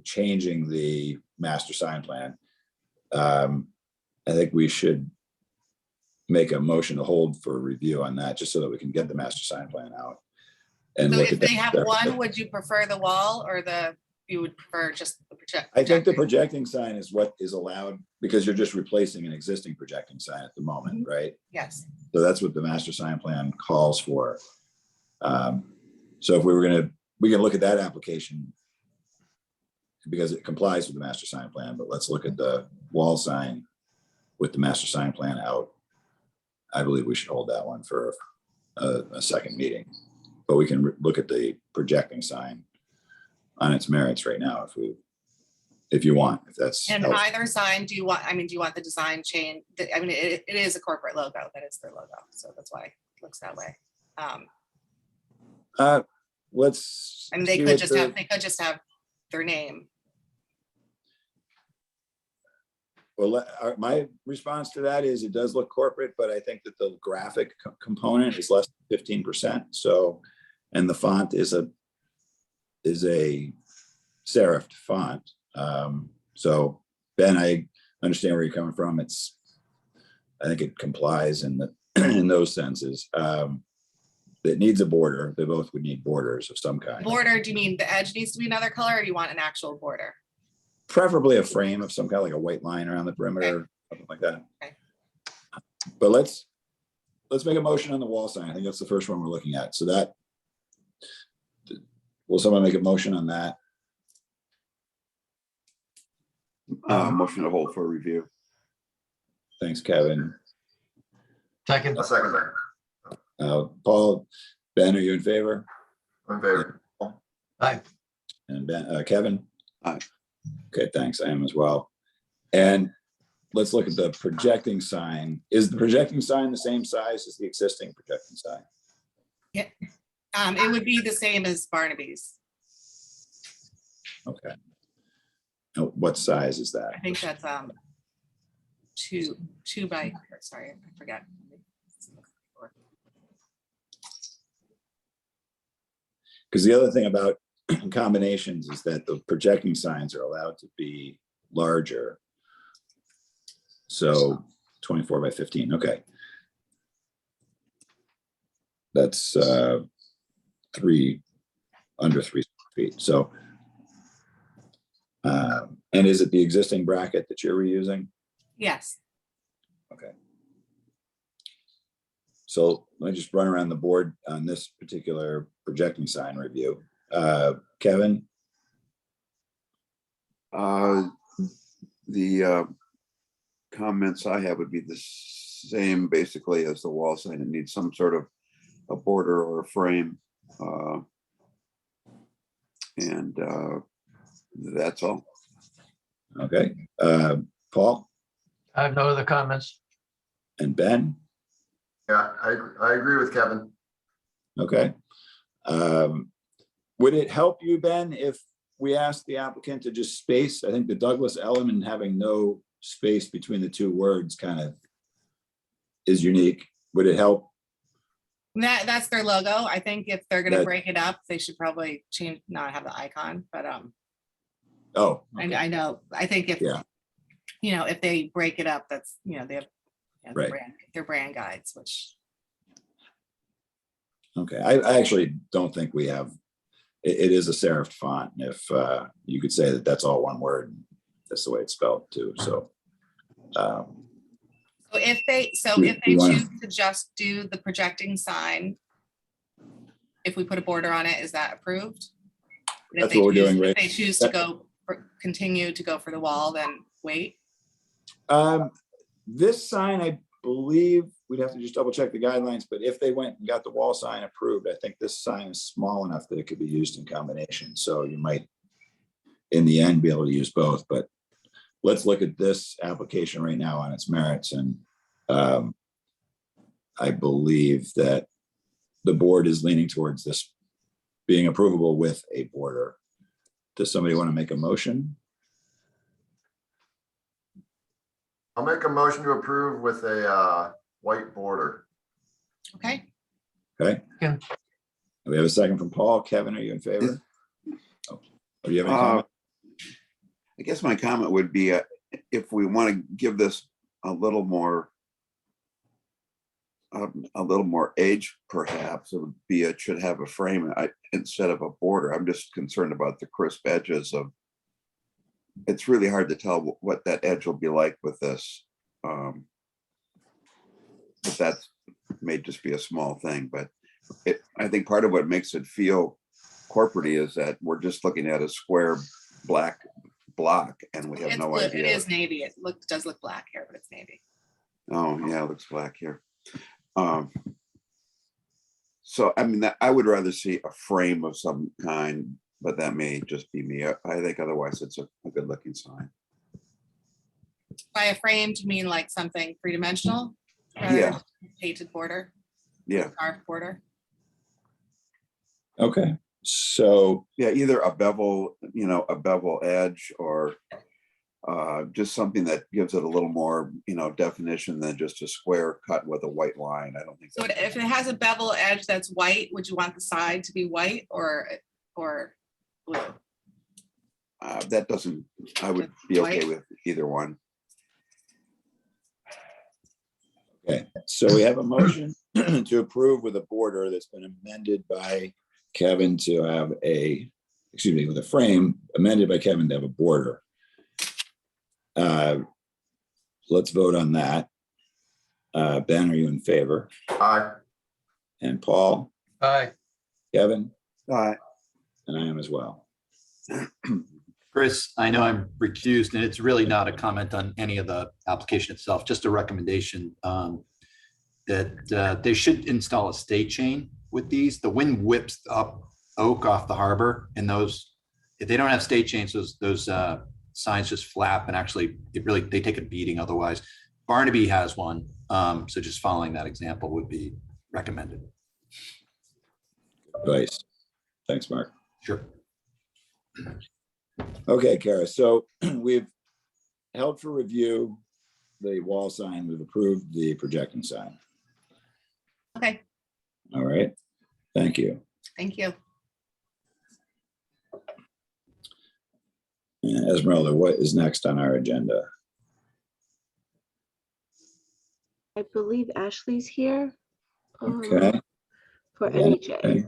Speaker 1: changing the master sign plan. I think we should make a motion to hold for review on that, just so that we can get the master sign plan out. And
Speaker 11: So
Speaker 1: look
Speaker 11: if
Speaker 1: at
Speaker 11: they
Speaker 1: that.
Speaker 11: have one, would you prefer the wall or you would prefer just the project?
Speaker 1: I think the projecting sign is what is allowed because you're just replacing an existing projecting sign at the moment, right?
Speaker 11: Yes.
Speaker 1: So that's what the master sign plan calls for. So if we can look at that application because it complies with the master sign plan, but let's look at the wall sign with the master sign plan out. I believe we should hold that one for a second meeting, but we can look at the projecting sign on its merits right now if you want, if that's.
Speaker 11: And
Speaker 1: helpful.
Speaker 11: either sign, do you want the design change? I mean, it is a corporate logo, that is their logo. So that's why it looks that way.
Speaker 1: Let's.
Speaker 11: And they
Speaker 1: see
Speaker 11: could
Speaker 1: what
Speaker 11: just have their name.
Speaker 1: Well, my response to that is it does look corporate, but I think that the graphic component is less than 15%. So, and the font is a serifed font. So Ben, I understand where you're coming from. I think it complies in those senses. It needs a border. They both would need borders of some kind.
Speaker 11: Border, do you mean the edge needs to be another color or do you want an actual border?
Speaker 1: Preferably a frame of some kind, like a white line around the perimeter,
Speaker 11: Okay.
Speaker 1: something like that.
Speaker 11: Okay.
Speaker 1: But let's make a motion on the wall sign. I think that's the first one we're looking at. So that, will someone make a motion on that?
Speaker 2: Motion to hold for review.
Speaker 1: Thanks, Kevin.
Speaker 3: Second.
Speaker 8: A second there.
Speaker 1: Paul, Ben, are you in favor?
Speaker 8: I'm in favor.
Speaker 3: Aye.
Speaker 1: And Ben, Kevin?
Speaker 2: Aye.
Speaker 1: Okay, thanks. I am as well. And let's look at the projecting sign. Is the projecting sign the same size as the existing projecting sign?
Speaker 11: Yeah. It would be the same as Barnaby's.
Speaker 1: Okay. Now, what size is that?
Speaker 11: I think that's two by, sorry, I forgot.
Speaker 1: Because the other thing about combinations is that the projecting signs are allowed to be larger. So 24 by 15, okay. That's under 3 feet. So, and is it the existing bracket that you're reusing?
Speaker 11: Yes.
Speaker 1: Okay. So let me just run around the board on this particular projecting sign review. Kevin?
Speaker 2: The comments I have would be the same basically as the wall sign. It needs some sort of a border or a frame. And that's all.
Speaker 1: Okay. Paul
Speaker 3: I have no other comments.
Speaker 1: and Ben?
Speaker 8: Yeah, I agree with Kevin.
Speaker 1: Okay. Would it help you, Ben, if we asked the applicant to just space? I think the Douglas element having no space between the two words kind of is unique. Would it help?
Speaker 11: That's their logo. I think if they're gonna
Speaker 1: That-
Speaker 11: break it up, they should probably not have the icon, but
Speaker 1: Oh, okay.
Speaker 11: I know, I think if,
Speaker 1: Yeah.
Speaker 11: if they break it up, that's, they have
Speaker 1: Right.
Speaker 11: their brand guides, which.
Speaker 1: Okay. I actually don't think we have, it is a serifed font. If you could say that that's all one word, that's the way it's spelled too. So
Speaker 11: So if they
Speaker 1: you wanna-
Speaker 11: choose to just do the projecting sign, if we put a border on it, is that approved? And if
Speaker 1: That's
Speaker 11: they
Speaker 1: what we're
Speaker 11: choose-
Speaker 1: doing, right?
Speaker 11: If they choose to continue to go for the wall, then wait.
Speaker 1: This sign, I believe, we'd have to just double check the guidelines, but if they went and got the wall sign approved, I think this sign is small enough that it could be used in combination. So you might, in the end, be able to use both, but let's look at this application right now on its merits. And I believe that the board is leaning towards this being approvable with a border. Does somebody want to make a motion?
Speaker 8: I'll make a motion to approve with a white border.
Speaker 11: Okay,
Speaker 1: Okay.
Speaker 3: Yeah.
Speaker 1: We have a second from Paul. Kevin, are you in favor? Oh, do you have any comment?
Speaker 2: I guess my comment would be if we want to give this a little more age, perhaps it should have a frame instead of a border. I'm just concerned about the crisp edges of. It's really hard to tell what that edge will be like with this. But that may just be a small thing, but I think part of what makes it feel corporate-y is that we're just looking at a square black block and we have
Speaker 11: it's
Speaker 2: no
Speaker 11: blue.
Speaker 2: idea.
Speaker 11: It is navy. It does look black here, but it's navy.
Speaker 2: Oh, yeah, it looks black here. So, I mean, I would rather see a frame of some kind, but that may just be me. I think otherwise it's a good looking sign.
Speaker 11: By a frame, do you mean like something three-dimensional? rather
Speaker 2: Yeah.
Speaker 11: than Painted border,
Speaker 2: Yeah,
Speaker 11: carved border.
Speaker 1: Okay, so
Speaker 2: yeah, either a bevel, a bevel edge or just something that gives it a little more, definition than just a square cut with a white line. I don't think
Speaker 11: So
Speaker 2: that.
Speaker 11: if it has a bevel edge that's white, would you want the side to be white or blue?
Speaker 2: That doesn't, I would be okay with either one.
Speaker 1: okay, so we have a motion to approve with a border that's been amended by Kevin to have with a frame amended by Kevin to have a border. Let's vote on that. Ben, are you in favor?
Speaker 8: Aye.
Speaker 1: And Paul,
Speaker 3: Aye.
Speaker 1: Kevin,
Speaker 2: All right.
Speaker 1: and I am as well.
Speaker 6: Chris, I know I'm recused, and it's really not a comment on any of the application itself, just a recommendation that they should install a stay chain with these. The wind whips up oak off the harbor, and if they don't have stay chains, those signs just flap, and actually they take a beating otherwise. Barnaby has one, so just following that example would be recommended.
Speaker 1: Advice. Thanks, Mark.
Speaker 6: Sure.
Speaker 1: Okay, Kara, so we've held for review the wall sign, we've approved the projecting sign.
Speaker 11: Okay,
Speaker 1: All right, thank you.
Speaker 11: thank you.
Speaker 1: And Esmeralda, what is next on our agenda?
Speaker 4: I believe Ashley's here.
Speaker 1: Okay.
Speaker 4: For
Speaker 1: Yeah,
Speaker 4: NHA.
Speaker 1: okay.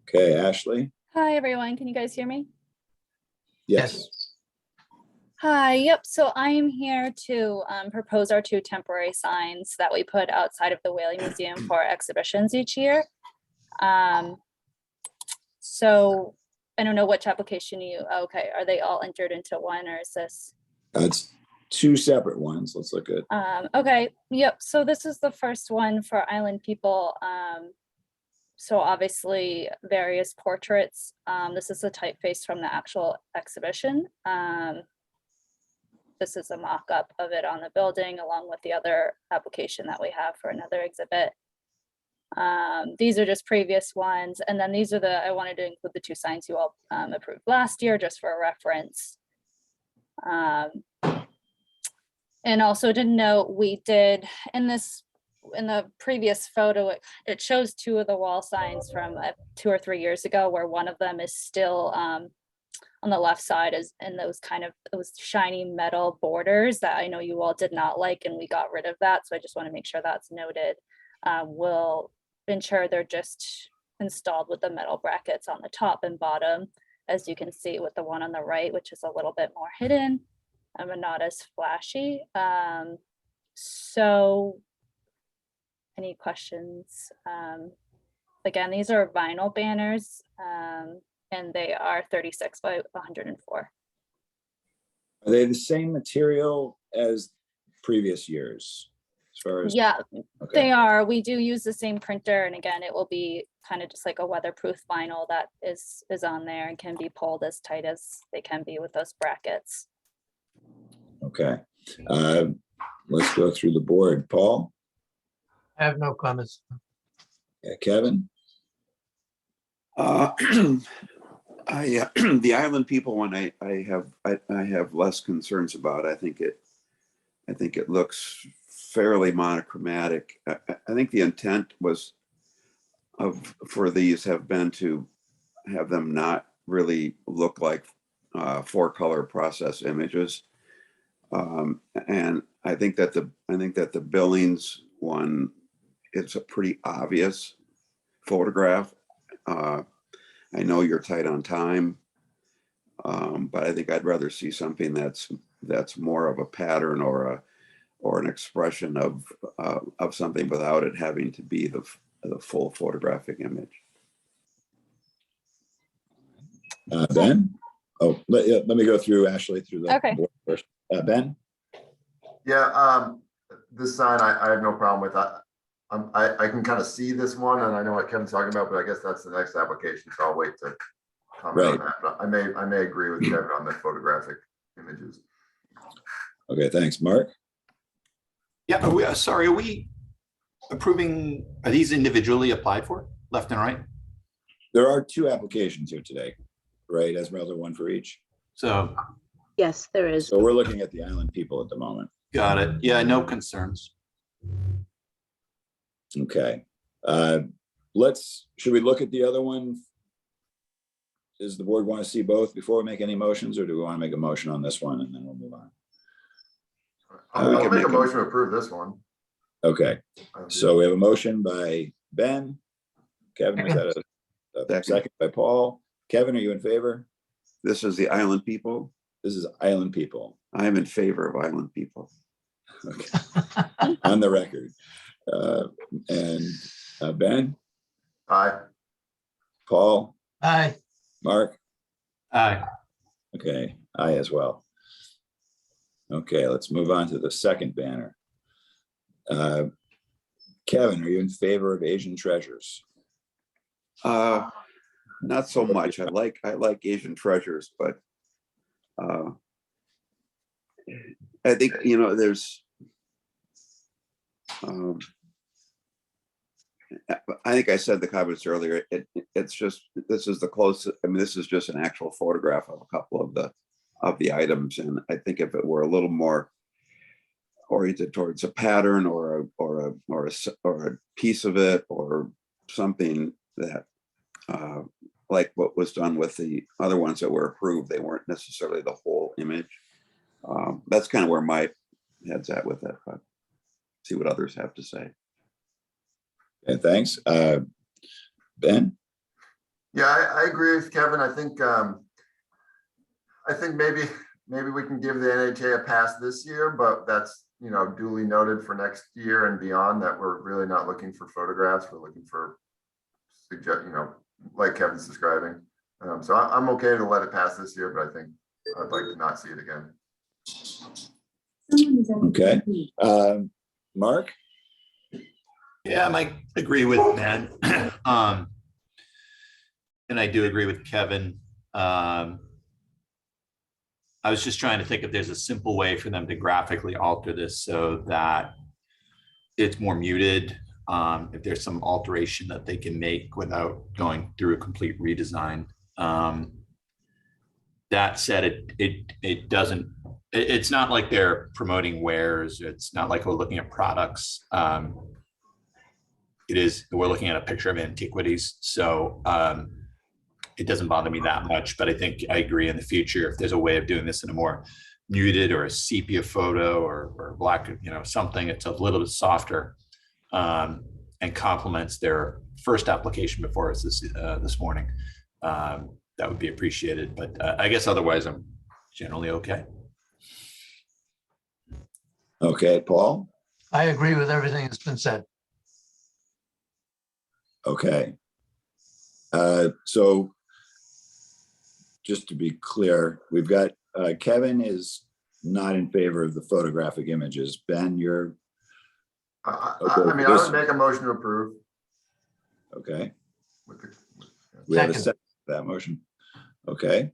Speaker 1: Okay, Ashley?
Speaker 12: Hi, everyone. Can you guys hear me?
Speaker 1: Yes.
Speaker 12: Hi, yep. So I am here to propose our 2 temporary signs that we put outside of the Whaley Museum for exhibitions each year. So I don't know which application okay, are they all entered into one, or is this?
Speaker 1: It's 2 separate ones. Let's look at.
Speaker 12: Okay, yep. So this is the first one for Island People. So obviously various portraits. This is the typeface from the actual exhibition. This is a mock-up of it on the building along with the other application that we have for another exhibit. These are just previous ones. And then these are I wanted to include the 2 signs you all approved last year just for a reference. And also to note, we did in the previous photo, it shows 2 of the wall signs from 2 or 3 years ago, where one of them is still on the left side is in those shiny metal borders that I know you all did not like, and we got rid of that. So I just want to make sure that's noted. We'll ensure they're just installed with the metal brackets on the top and bottom, as you can see with the one on the right, which is a little bit more hidden and not as flashy. So any questions? Again, these are vinyl banners, and they are 36 by 104.
Speaker 1: Are they the same material as previous years? As far as,
Speaker 12: Yeah,
Speaker 1: okay,
Speaker 12: they are. We do use the same printer, and again, it will be kind of just like a weatherproof vinyl that is on there and can be pulled as tight as they can be with those brackets.
Speaker 1: okay. Let's go through the board. Paul?
Speaker 3: I have no comments.
Speaker 1: Yeah, Kevin?
Speaker 2: The island people one I have less concerns about. I think it looks fairly monochromatic. I think the intent was for these have been to have them not really look like 4-color process images. And I think that the Billings one, it's a pretty obvious photograph. I know you're tight on time, but I think I'd rather see something that's more of a pattern or an expression of something without it having to be the full photographic image.
Speaker 1: Ben? Oh, let me go through Ashley through the
Speaker 12: Okay.
Speaker 1: board first. Ben?
Speaker 8: Yeah, this sign I have no problem with. I can kind of see this one and I know what Kevin's talking about, but I guess that's the next application, so I'll wait to comment on
Speaker 1: Right.
Speaker 8: that. But I may agree with Kevin on the photographic images.
Speaker 1: Okay, thanks. Mark?
Speaker 6: Yeah, sorry, are we approving, are these individually applied for, left and right?
Speaker 1: There are 2 applications here today, right? Esmeralda, 1 for each.
Speaker 6: So,
Speaker 4: Yes, there is.
Speaker 1: So we're looking at the island people at the moment.
Speaker 6: got it. Yeah, no concerns.
Speaker 1: Okay. Should we look at the other one? Does the board want to see both before we make any motions, or do we want to make a motion on this one and then we'll move on?
Speaker 8: I'll make a motion to approve this one.
Speaker 1: Okay, so we have a motion by Ben. Kevin, was that a second by Paul? Kevin, are you in favor?
Speaker 2: This is the island people.
Speaker 1: This is island people.
Speaker 2: I am in favor of island people.
Speaker 1: Okay. On the record. And Ben,
Speaker 8: Aye.
Speaker 1: Paul,
Speaker 3: Aye.
Speaker 1: Mark,
Speaker 6: Aye.
Speaker 1: okay, I as well. Okay, let's move on to the second banner. Kevin, are you in favor of Asian treasures?
Speaker 2: Not so much. I like Asian treasures, but I think, there's I think I said the comments earlier, it's just, this is the closest, this is just an actual photograph of a couple of the items. And I think if it were a little more oriented towards a pattern or a piece of it or something that like what was done with the other ones that were approved, they weren't necessarily the whole image. That's kind of where my head's at with it, but see what others have to say.
Speaker 1: And thanks. Ben?
Speaker 8: Yeah, I agree with Kevin. I think maybe we can give the NHA a pass this year, but that's, duly noted for next year and beyond, that we're really not looking for photographs. We're looking for like Kevin's describing. So I'm okay to let it pass this year, but I think I'd like to not see it again.
Speaker 1: Okay. Mark?
Speaker 6: Yeah, I might agree with Ben. And I do agree with Kevin. I was just trying to think if there's a simple way for them to graphically alter this so that it's more muted. If there's some alteration that they can make without going through a complete redesign. That said, it doesn't, it's not like they're promoting wares. It's not like we're looking at products. We're looking at a picture of antiquities. So it doesn't bother me that much, but I think I agree in the future, if there's a way of doing this in a more muted or a sepia photo or black, something that's a little bit softer and complements their first application before us this morning, that would be appreciated. But I guess otherwise I'm generally okay.
Speaker 1: Okay, Paul?
Speaker 3: I agree with everything that's been said.
Speaker 1: Okay. So just to be clear, we've got Kevin is not in favor of the photographic images. Ben, you're
Speaker 8: I mean, I would make a motion to approve.
Speaker 1: okay.
Speaker 8: with the-
Speaker 1: We have a
Speaker 3: Second.
Speaker 1: second to that motion. Okay.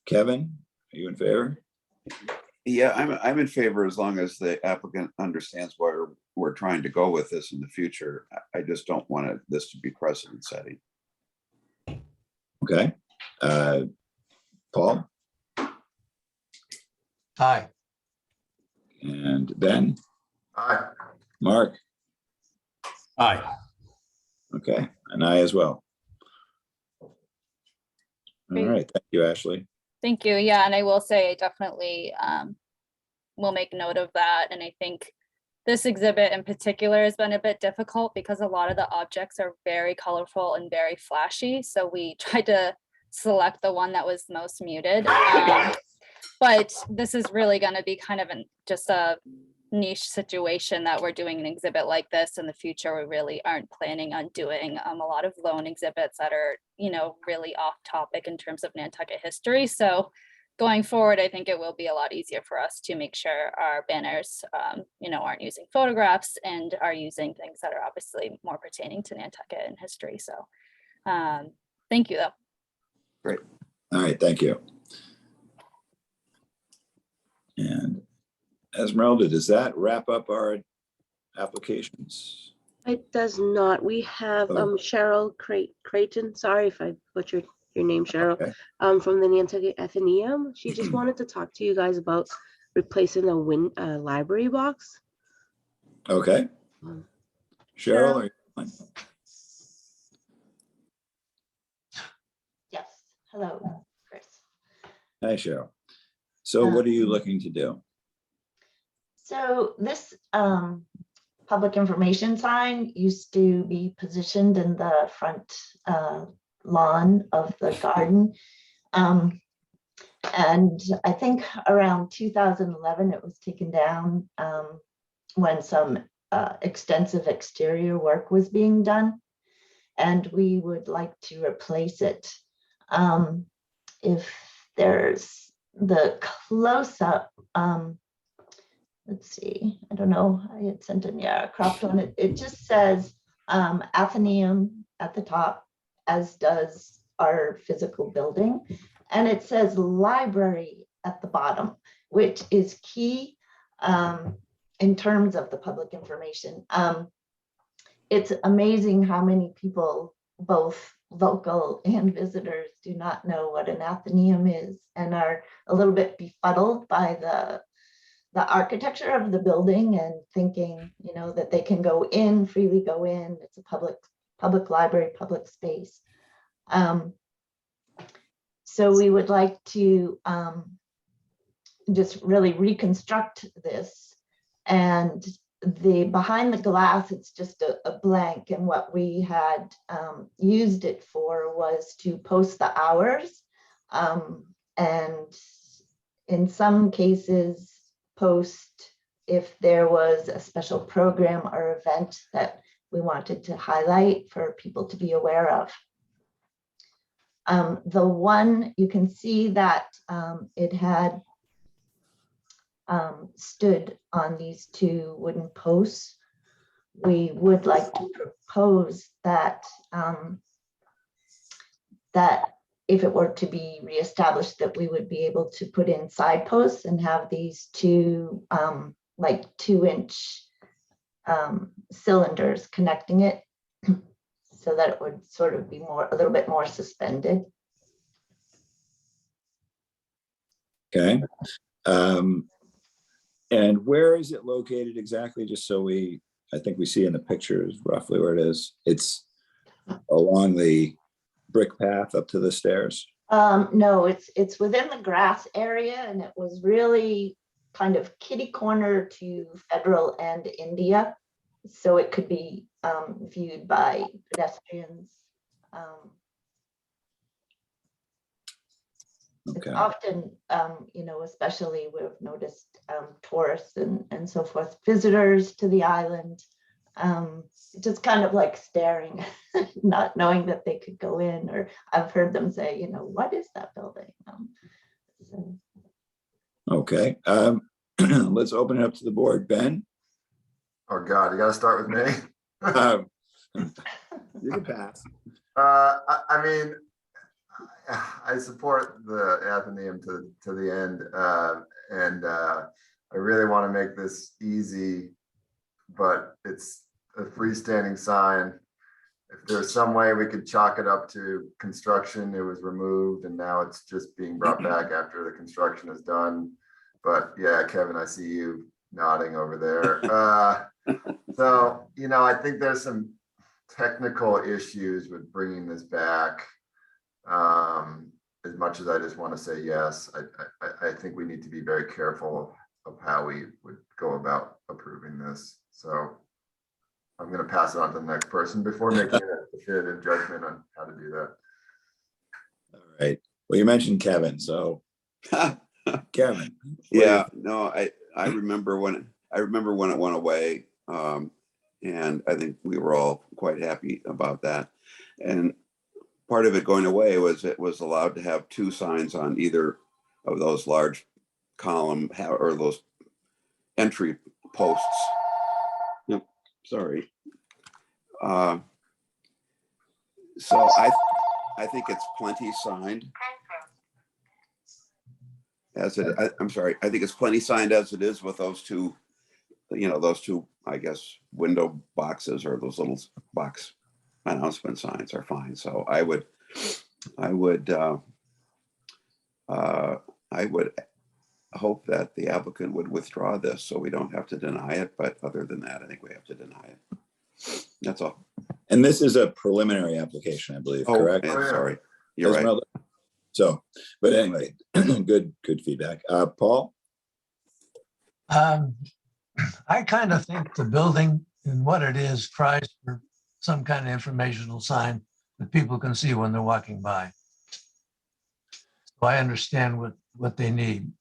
Speaker 1: Kevin, are you in favor?
Speaker 2: Yeah, I'm in favor as long as the applicant understands where we're trying to go with this in the future. I just don't want this to be precedent setting.
Speaker 1: Okay. Paul
Speaker 3: Aye.
Speaker 1: and Ben,
Speaker 8: Aye.
Speaker 1: Mark,
Speaker 6: Aye.
Speaker 1: okay, and I as well. All
Speaker 12: Great.
Speaker 1: right, thank you, Ashley.
Speaker 12: Thank you. Yeah, and I will say I definitely will make note of that. And I think this exhibit in particular has been a bit difficult because a lot of the objects are very colorful and very flashy. So we tried to select the one that was most muted. But this is really going to be kind of just a niche situation that we're doing an exhibit like this. In the future, we really aren't planning on doing a lot of lone exhibits that are, really off topic in terms of Nantucket history. So going forward, I think it will be a lot easier for us to make sure our banners, aren't using photographs and are using things that are obviously more pertaining to Nantucket and history. So thank you, though.
Speaker 2: Great.
Speaker 1: All right, thank you. And Esmeralda, does that wrap up our applications?
Speaker 4: It does not. We have
Speaker 1: Oh.
Speaker 4: Cheryl Creighton. Sorry if I butchered your name, Cheryl.
Speaker 1: Okay.
Speaker 4: From the Nantucket Athenaeum. She just wanted to talk to you guys about replacing the library box.
Speaker 1: Okay.
Speaker 4: Um,
Speaker 1: Cheryl, are you on?
Speaker 13: Yes, hello, Chris.
Speaker 1: Hi, Cheryl. So what are you looking to do?
Speaker 13: So this public information sign used to be positioned in the front lawn of the garden. And I think around 2011, it was taken down when some extensive exterior work was being done. And we would like to replace it. If there's the close-up, let's see, I don't know, I had sent in, a cropped one. It just says Athenaeum at the top, as does our physical building. And it says library at the bottom, which is key in terms of the public information. It's amazing how many people, both local and visitors, do not know what an Athenaeum is and are a little bit befuddled by the architecture of the building and thinking, that they can freely go in. It's a public library, public space. So we would like to just really reconstruct this, and behind the glass, it's just a blank. And what we had used it for was to post the hours, and in some cases post if there was a special program or event that we wanted to highlight for people to be aware of. The one, you can see that it had stood on these two wooden posts. We would like to propose that that if it were to be reestablished, that we would be able to put in side posts and have these two like 2-inch cylinders connecting it so that it would sort of be a little bit more suspended.
Speaker 1: Okay. And where is it located exactly? Just so I think we see in the pictures roughly where it is. It's along the brick path up to the stairs.
Speaker 13: No, it's within the grass area, and it was really kind of kitty corner to Federal and India, so it could be viewed by pedestrians.
Speaker 1: Okay.
Speaker 13: It's often, especially we've noticed tourists and so forth, visitors to the island, just kind of like staring, not knowing that they could go in, or I've heard them say, what is that building? So.
Speaker 1: Okay, let's open it up to the board. Ben?
Speaker 8: Oh, God, you gotta start with me.
Speaker 1: Um, You can pass.
Speaker 8: I mean, I support the Athenaeum to the end. And I really want to make this easy, but it's a freestanding sign. If there's some way we could chalk it up to construction, it was removed and now it's just being brought back after the construction is done. But yeah, Kevin, I see you nodding over there. So, you know, I think there's some technical issues with bringing this back. As much as I just want to say yes, I think we need to be very careful of how we would go about approving this. So I'm going to pass it on to the next person before making a definitive judgment on how to do that.
Speaker 1: All right. Well, you mentioned Kevin, so Kevin.
Speaker 2: Yeah, no, I remember when it went away. And I think we were all quite happy about that. And part of it going away was it was allowed to have two signs on either of those large column or those entry posts. Yep, sorry. So I think it's plenty signed. I'm sorry, I think it's plenty signed as it is with those two, those two, I guess, window boxes or those little box announcement signs are fine. So I would hope that the applicant would withdraw this so we don't have to deny it. But other than that, I think we have to deny it. That's all.
Speaker 1: And this is a preliminary application, I believe, correct?
Speaker 2: Yeah, sorry. You're right.
Speaker 1: So, but anyway, good feedback. Paul?
Speaker 3: I kind of think the building and what it is tries for some kind of informational sign that people can see when they're walking by. So I understand what they need.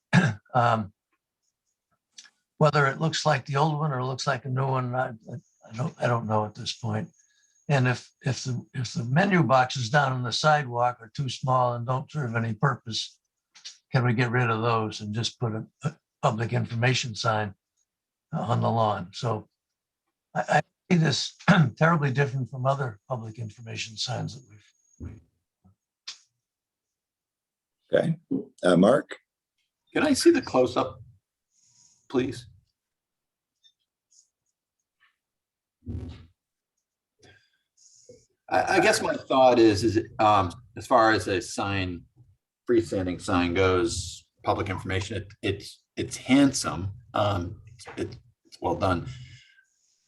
Speaker 3: Whether it looks like the old one or looks like a new one, I don't know at this point. And if the menu boxes down on the sidewalk are too small and don't serve any purpose, can we get rid of those and just put a public information sign on the lawn? So I see this terribly different from other public information signs that we've.
Speaker 1: Okay, Mark?
Speaker 6: Can I see the close-up, please? I guess my thought is as far as a sign, freestanding sign goes, public information, it's handsome. It's well done.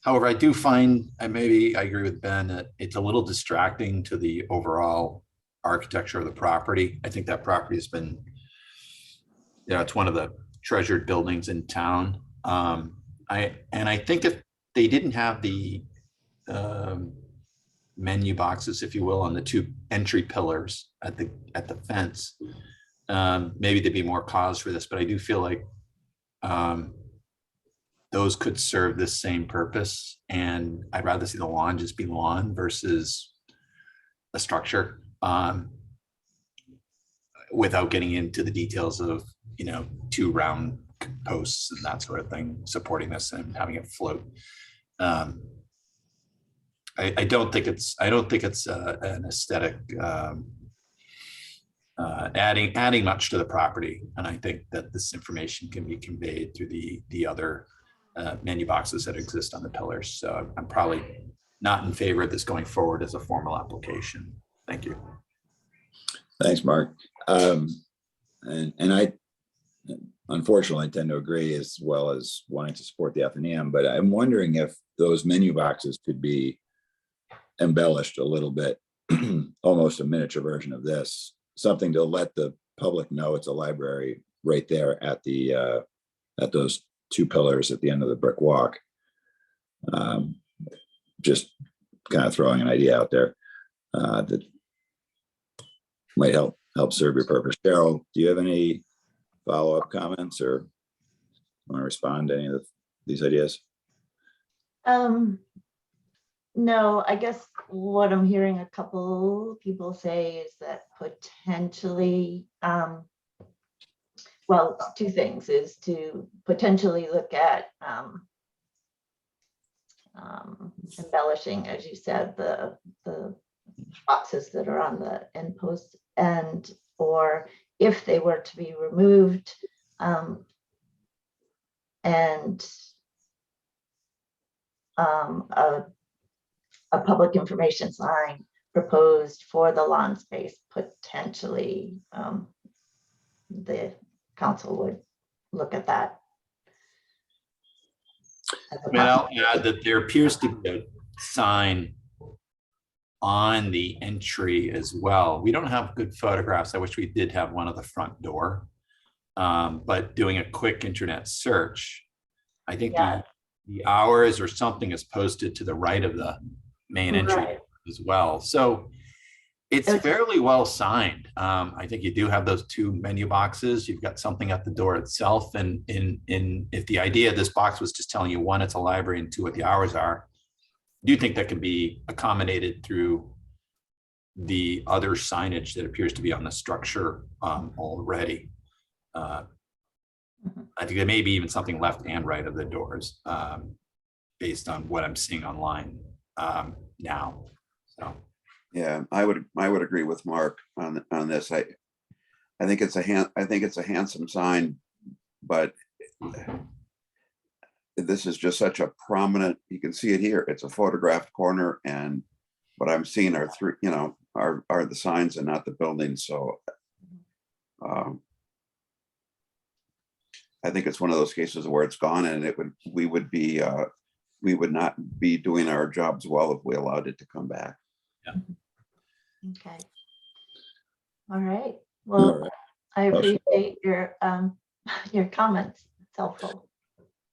Speaker 6: However, I do find, and maybe I agree with Ben, that it's a little distracting to the overall architecture of the property. I think that property has been, it's one of the treasured buildings in town. I think if they didn't have the menu boxes, if you will, on the two entry pillars at the fence, maybe there'd be more cause for this. But I do feel like those could serve this same purpose, and I'd rather see the lawn just be lawn versus a structure, without getting into the details of two round posts and that sort of thing supporting this and having it float. I don't think it's an aesthetic adding much to the property, and I think that this information can be conveyed through the other menu boxes that exist on the pillars. So I'm probably not in favor of this going forward as a formal application. Thank you.
Speaker 1: Thanks, Mark. And I unfortunately tend to agree, as well as wanting to support the Athenaeum, but I'm wondering if those menu boxes could be embellished a little bit, almost a miniature version of this, something to let the public know it's a library right there at those two pillars at the end of the brick walk. Just kind of throwing an idea out there that might help serve your purpose. Cheryl, do you have any follow-up comments or want to respond to any of these ideas?
Speaker 13: No, I guess what I'm hearing a couple people say is that potentially well, two things is to potentially look at embellishing, as you said, the boxes that are on the end posts, and or if they were to be removed, and a public information sign proposed for the lawn space, potentially the council would look at that.
Speaker 6: I mean, I'll add that there appears to be a sign on the entry as well. We don't have good photographs. I wish we did have one of the front door. But doing a quick internet search, I think the hours or something is posted to the right of the main entry as well. So it's fairly well signed. I think you do have those two menu boxes. You've got something at the door itself. And if the idea of this box was just telling you, one, it's a library, and two, what the hours are, I do think that can be accommodated through the other signage that appears to be on the structure already. I think there may be even something left and right of the doors based on what I'm seeing online now. So.
Speaker 2: Yeah, I would agree with Mark on this. I think it's a handsome sign, but this is just such a prominent. You can see it here. It's a photographed corner, and what I'm seeing are three. Are the signs and not the building. So I think it's one of those cases where it's gone, and we would not be doing our jobs well if we allowed it to come back.
Speaker 6: Yeah.
Speaker 13: Okay. All right. Well,
Speaker 1: All right.
Speaker 13: I appreciate your comments. It's helpful.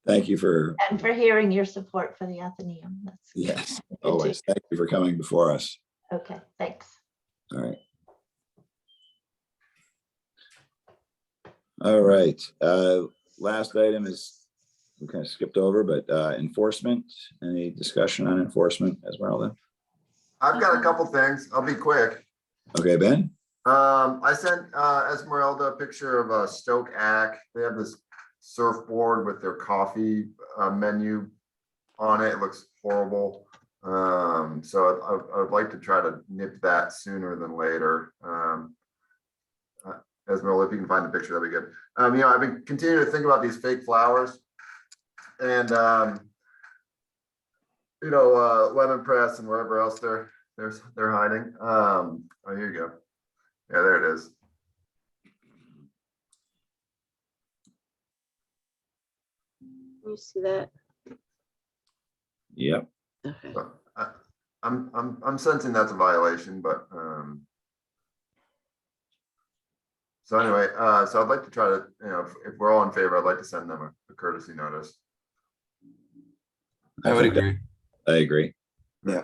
Speaker 1: Thank you for,
Speaker 13: And for hearing your support for the Athenaeum. That's
Speaker 1: yes,
Speaker 13: good to
Speaker 1: always. Thank you for coming before us.
Speaker 13: Okay, thanks.
Speaker 1: All right. All right. Last item is, we kind of skipped over, but enforcement. Any discussion on enforcement, Esmeralda?
Speaker 8: I've got a couple things. I'll be quick.
Speaker 1: Okay, Ben?
Speaker 8: I sent Esmeralda a picture of a Stoke Ack. They have this surfboard with their coffee menu on it. It looks horrible. So I'd like to try to nip that sooner than later. Esmeralda, if you can find the picture, that'd be good. I've been continuing to think about these fake flowers, and lemon press and wherever else they're hiding. Oh, here you go. Yeah, there it is.
Speaker 4: You see that?
Speaker 1: Yep.
Speaker 4: Okay.
Speaker 8: I'm sensing that's a violation, but so anyway, so I'd like to try to, if we're all in favor, I'd like to send them a courtesy notice.
Speaker 6: I would agree.
Speaker 1: I agree.
Speaker 2: Yeah.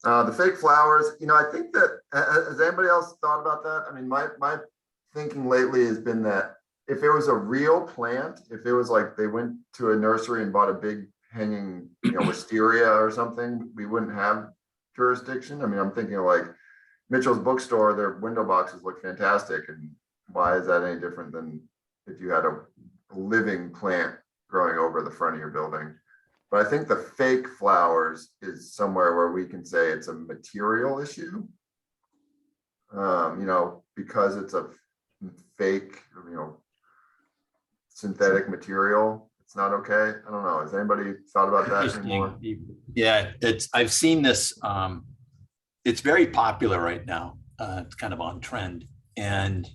Speaker 8: The fake flowers, I think that, has anybody else thought about that? I mean, my thinking lately has been that if it was a real plant, if it was like they went to a nursery and bought a big hanging, wisteria or something, we wouldn't have jurisdiction. I mean, I'm thinking of like Mitchell's bookstore, their window boxes look fantastic. And why is that any different than if you had a living plant growing over the front of your building? But I think the fake flowers is somewhere where we can say it's a material issue. Because it's a fake, synthetic material, it's not okay. I don't know. Has anybody thought about that anymore?
Speaker 6: Yeah, I've seen this. It's very popular right now. It's kind of on trend. And,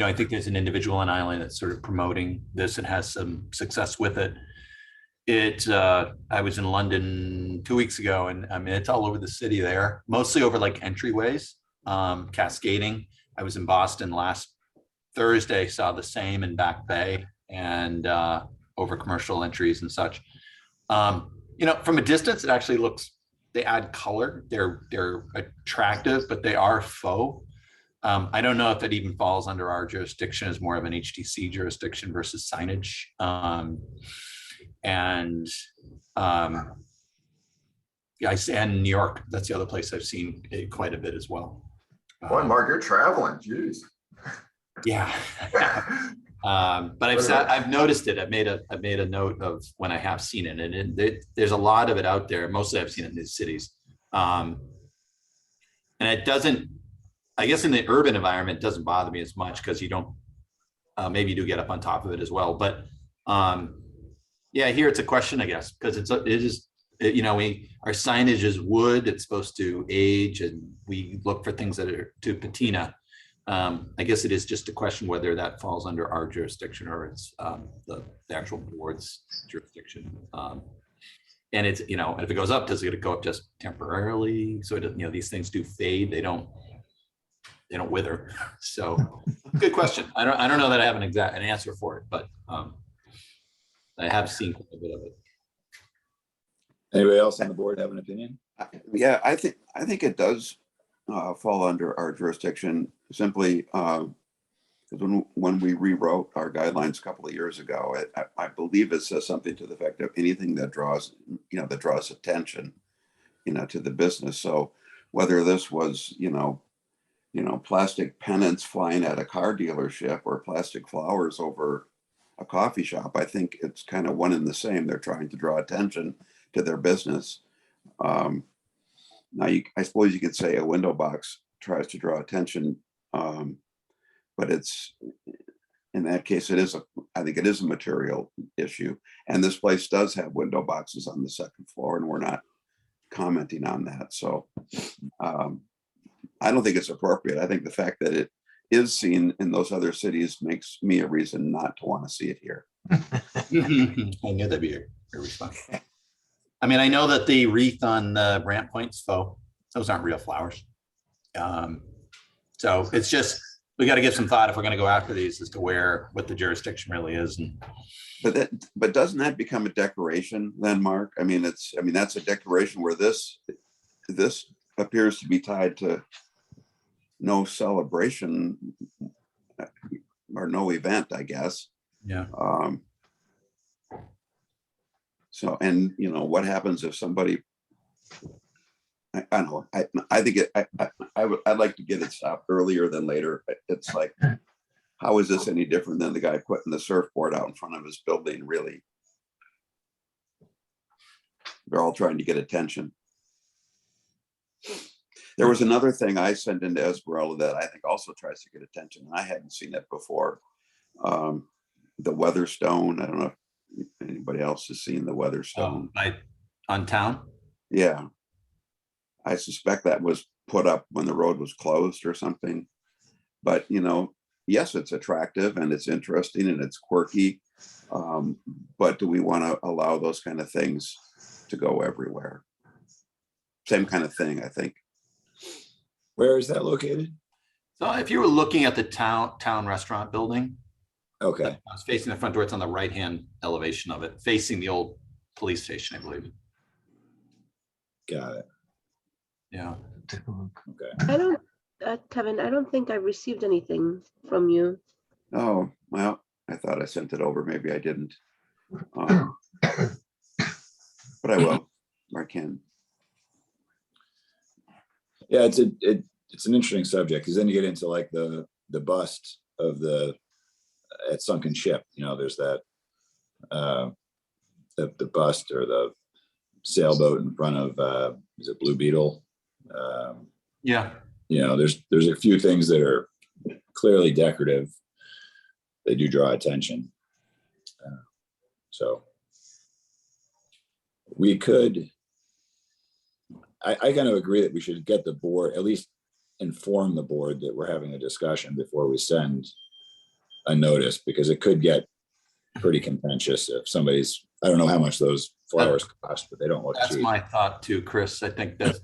Speaker 6: I think there's an individual on Island that's sort of promoting this and has some success with it. I was in London 2 weeks ago, and I mean, it's all over the city there, mostly over like entryways, cascading. I was in Boston last Thursday, saw the same in Back Bay and over commercial entries and such. From a distance, it actually looks, they add color. They're attractive, but they are faux. I don't know if that even falls under our jurisdiction as more of an HDC jurisdiction versus signage. And New York, that's the other place I've seen it quite a bit as well.
Speaker 8: Boy, Mark, you're traveling. Jeez.
Speaker 6: Yeah. But I've noticed it. I've made a note of when I have seen it, and there's a lot of it out there. Mostly I've seen it in these cities. And it doesn't, I guess in the urban environment, it doesn't bother me as much because you don't, maybe you do get up on top of it as well. But yeah, here it's a question, I guess, because our signage is wood, it's supposed to age, and we look for things that are to patina. I guess it is just a question whether that falls under our jurisdiction or it's the actual board's jurisdiction. And it's, if it goes up, does it go up just temporarily? So it, these things do fade. They don't wither. So good question. I don't know that I have an answer for it, but I have seen quite a bit of it.
Speaker 1: Anybody else on the board have an opinion?
Speaker 2: Yeah, I think it does fall under our jurisdiction simply because when we rewrote our guidelines a couple of years ago, I believe it says something to the effect of anything that draws attention, to the business. So whether this was, plastic pennants flying at a car dealership or plastic flowers over a coffee shop, I think it's kind of one and the same. They're trying to draw attention to their business. Now, I suppose you could say a window box tries to draw attention, but it's, in that case, I think it is a material issue. And this place does have window boxes on the second floor, and we're not commenting on that. So I don't think it's appropriate. I think the fact that it is seen in those other cities makes me a reason not to want to see it here.
Speaker 6: I knew that'd be your response. I mean, I know that the wreath on the Brant Point's faux. Those aren't real flowers. So it's just, we got to give some thought if we're going to go after these as to what the jurisdiction really is.
Speaker 2: But doesn't that become a decoration then, Mark? I mean, that's a decoration where this appears to be tied to no celebration or no event, I guess.
Speaker 6: Yeah.
Speaker 2: So, and what happens if somebody, I don't know, I think I'd like to get it stopped earlier than later. It's like, how is this any different than the guy putting the surfboard out in front of his building? Really, they're all trying to get attention. There was another thing I sent into Esbarella that I think also tries to get attention. I hadn't seen it before. The Weatherstone. I don't know if anybody else has seen the Weatherstone.
Speaker 6: On town?
Speaker 2: Yeah. I suspect that was put up when the road was closed or something. But, yes, it's attractive and it's interesting and it's quirky. But do we want to allow those kind of things to go everywhere? Same kind of thing, I think.
Speaker 1: Where is that located?
Speaker 6: So if you were looking at the town restaurant building,
Speaker 1: okay,
Speaker 6: I was facing the front door. It's on the right-hand elevation of it, facing the old police station, I believe.
Speaker 1: Got it.
Speaker 6: Yeah.
Speaker 3: Take a look.
Speaker 1: Okay.
Speaker 4: Kevin, I don't think I received anything from you.
Speaker 2: Oh, well, I thought I sent it over. Maybe I didn't. But I will, or I can.
Speaker 1: Yeah, it's an interesting subject because then you get into like the bust of at Sunken Ship. There's that the bust or the sailboat in front of is it Blue Beetle?
Speaker 6: Yeah.
Speaker 1: There's a few things that are clearly decorative. They do draw attention. So we could. I kind of agree that we should get the board, at least inform the board that we're having a discussion before we send a notice, because it could get pretty contentious if somebody's, I don't know how much those flowers cost, but they don't look cheap.
Speaker 6: That's my thought too, Chris. I think that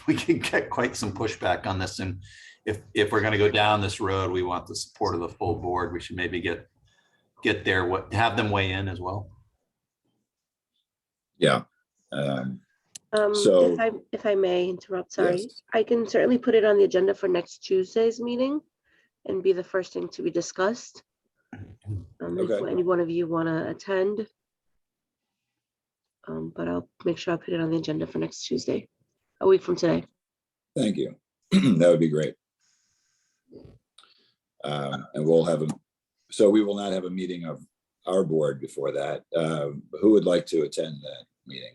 Speaker 6: we can get quite some pushback on this. And if we're going to go down this road, we want the support of the full board. We should maybe get there, have them weigh in as well.
Speaker 1: Yeah.
Speaker 4: So if I may interrupt, sorry, yes. I can certainly put it on the agenda for next Tuesday's meeting and be the first thing to be discussed. Okay. If any one of you want to attend, but I'll make sure I put it on the agenda for next Tuesday, a week from today.
Speaker 1: Thank you. That would be great. And we'll have a So we will not have a meeting of our board before that. Who would like to attend that meeting?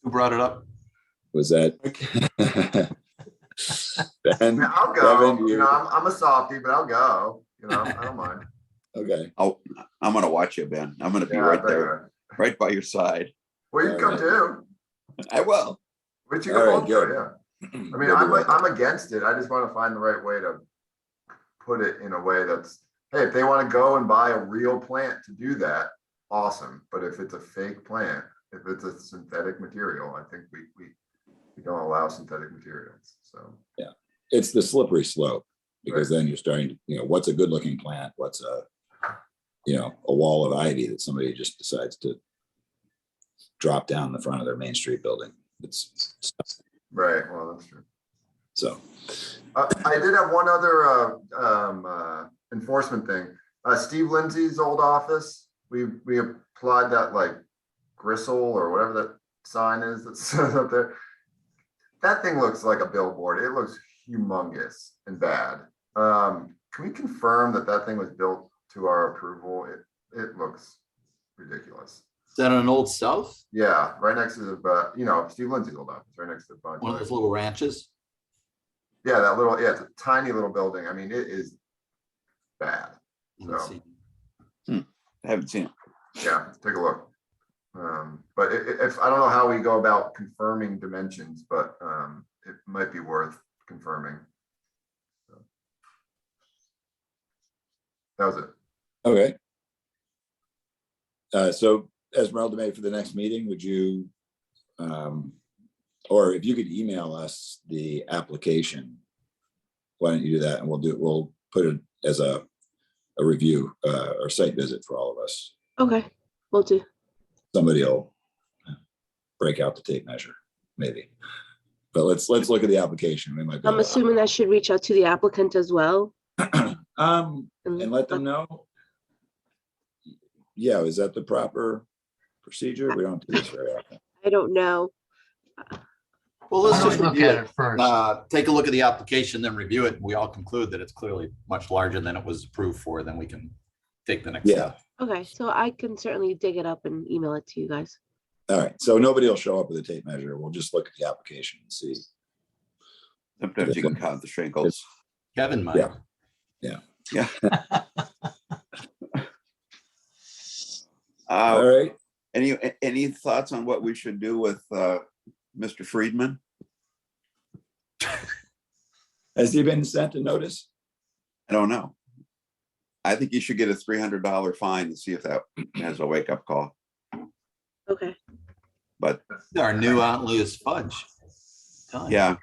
Speaker 6: Who brought it up?
Speaker 1: Was that? Ben,
Speaker 8: Yeah, I'll go.
Speaker 1: Kevin,
Speaker 8: You know, I'm a softie, but I'll go. You know, I don't mind.
Speaker 1: Okay.
Speaker 2: I'm gonna watch you, Ben. I'm gonna be
Speaker 8: Yeah, I
Speaker 2: right
Speaker 8: bet you
Speaker 2: there,
Speaker 8: are.
Speaker 2: right by your side.
Speaker 8: Well, you come too.
Speaker 2: I will.
Speaker 8: But you
Speaker 1: All
Speaker 8: can
Speaker 1: right,
Speaker 8: both go,
Speaker 1: good.
Speaker 8: yeah. I mean,
Speaker 1: Good to know.
Speaker 8: I'm against it. I just want to find the right way to put it in a way that's, hey, if they want to go and buy a real plant to do that, awesome. But if it's a fake plant, if it's a synthetic material, I think we don't allow synthetic materials. So
Speaker 1: Yeah, it's the slippery slope, because then you're starting to, what's a good looking plant? What's a wall of ivy that somebody just decides to drop down the front of their Main Street building. It's
Speaker 8: right. Well, that's true.
Speaker 1: So
Speaker 8: I did have one other enforcement thing. Steve Lindsay's old office. We applied that like gristle or whatever that sign is that's up there. That thing looks like a billboard. It looks humongous and bad. Can we confirm that thing was built to our approval? It looks ridiculous.
Speaker 6: Is that on an Old South?
Speaker 8: Yeah, right next to the, Steve Lindsay's old office, right next to the bunch.
Speaker 6: One of those little ranches?
Speaker 8: Yeah, it's a tiny little building. I mean, it is bad.
Speaker 6: Let's
Speaker 8: So,
Speaker 6: see.
Speaker 2: I haven't seen it.
Speaker 8: yeah, take a look. But if I don't know how we go about confirming dimensions, but it might be worth confirming. So, that was it.
Speaker 1: okay. So Esmeralda, made for the next meeting, would you, or if you could email us the application, why don't you do that? And we'll put it as a review or site visit for all of us.
Speaker 4: Okay, will do.
Speaker 1: Somebody will break out the tape measure, maybe. But let's look at the application. We might.
Speaker 4: I'm assuming I should reach out to the applicant as well.
Speaker 1: And let them know. Yeah, is that the proper procedure? We don't do this very often.
Speaker 4: I don't know.
Speaker 6: Well, let's
Speaker 3: Why don't
Speaker 6: just
Speaker 3: we look
Speaker 6: review
Speaker 3: at
Speaker 6: it.
Speaker 3: it first?
Speaker 6: Take a look at the application, then review it. We all conclude that it's clearly much larger than it was approved for, then we can take the next
Speaker 1: Yeah.
Speaker 6: step.
Speaker 4: Okay, so I can certainly dig it up and email it to you guys.
Speaker 1: All right. So nobody will show up with a tape measure. We'll just look at the application and see.
Speaker 2: Sometimes you can count the shingles.
Speaker 6: Kevin might.
Speaker 1: Yeah.
Speaker 2: Yeah.
Speaker 1: All right.
Speaker 2: Any thoughts on what we should do with Mr. Friedman?
Speaker 1: Has he been sent a notice?
Speaker 2: I don't know. I think you should get a $300 fine and see if that has a wake up call.
Speaker 4: Okay.
Speaker 2: But
Speaker 6: Our new Aunt Lou's fudge. Telling you.
Speaker 2: yeah,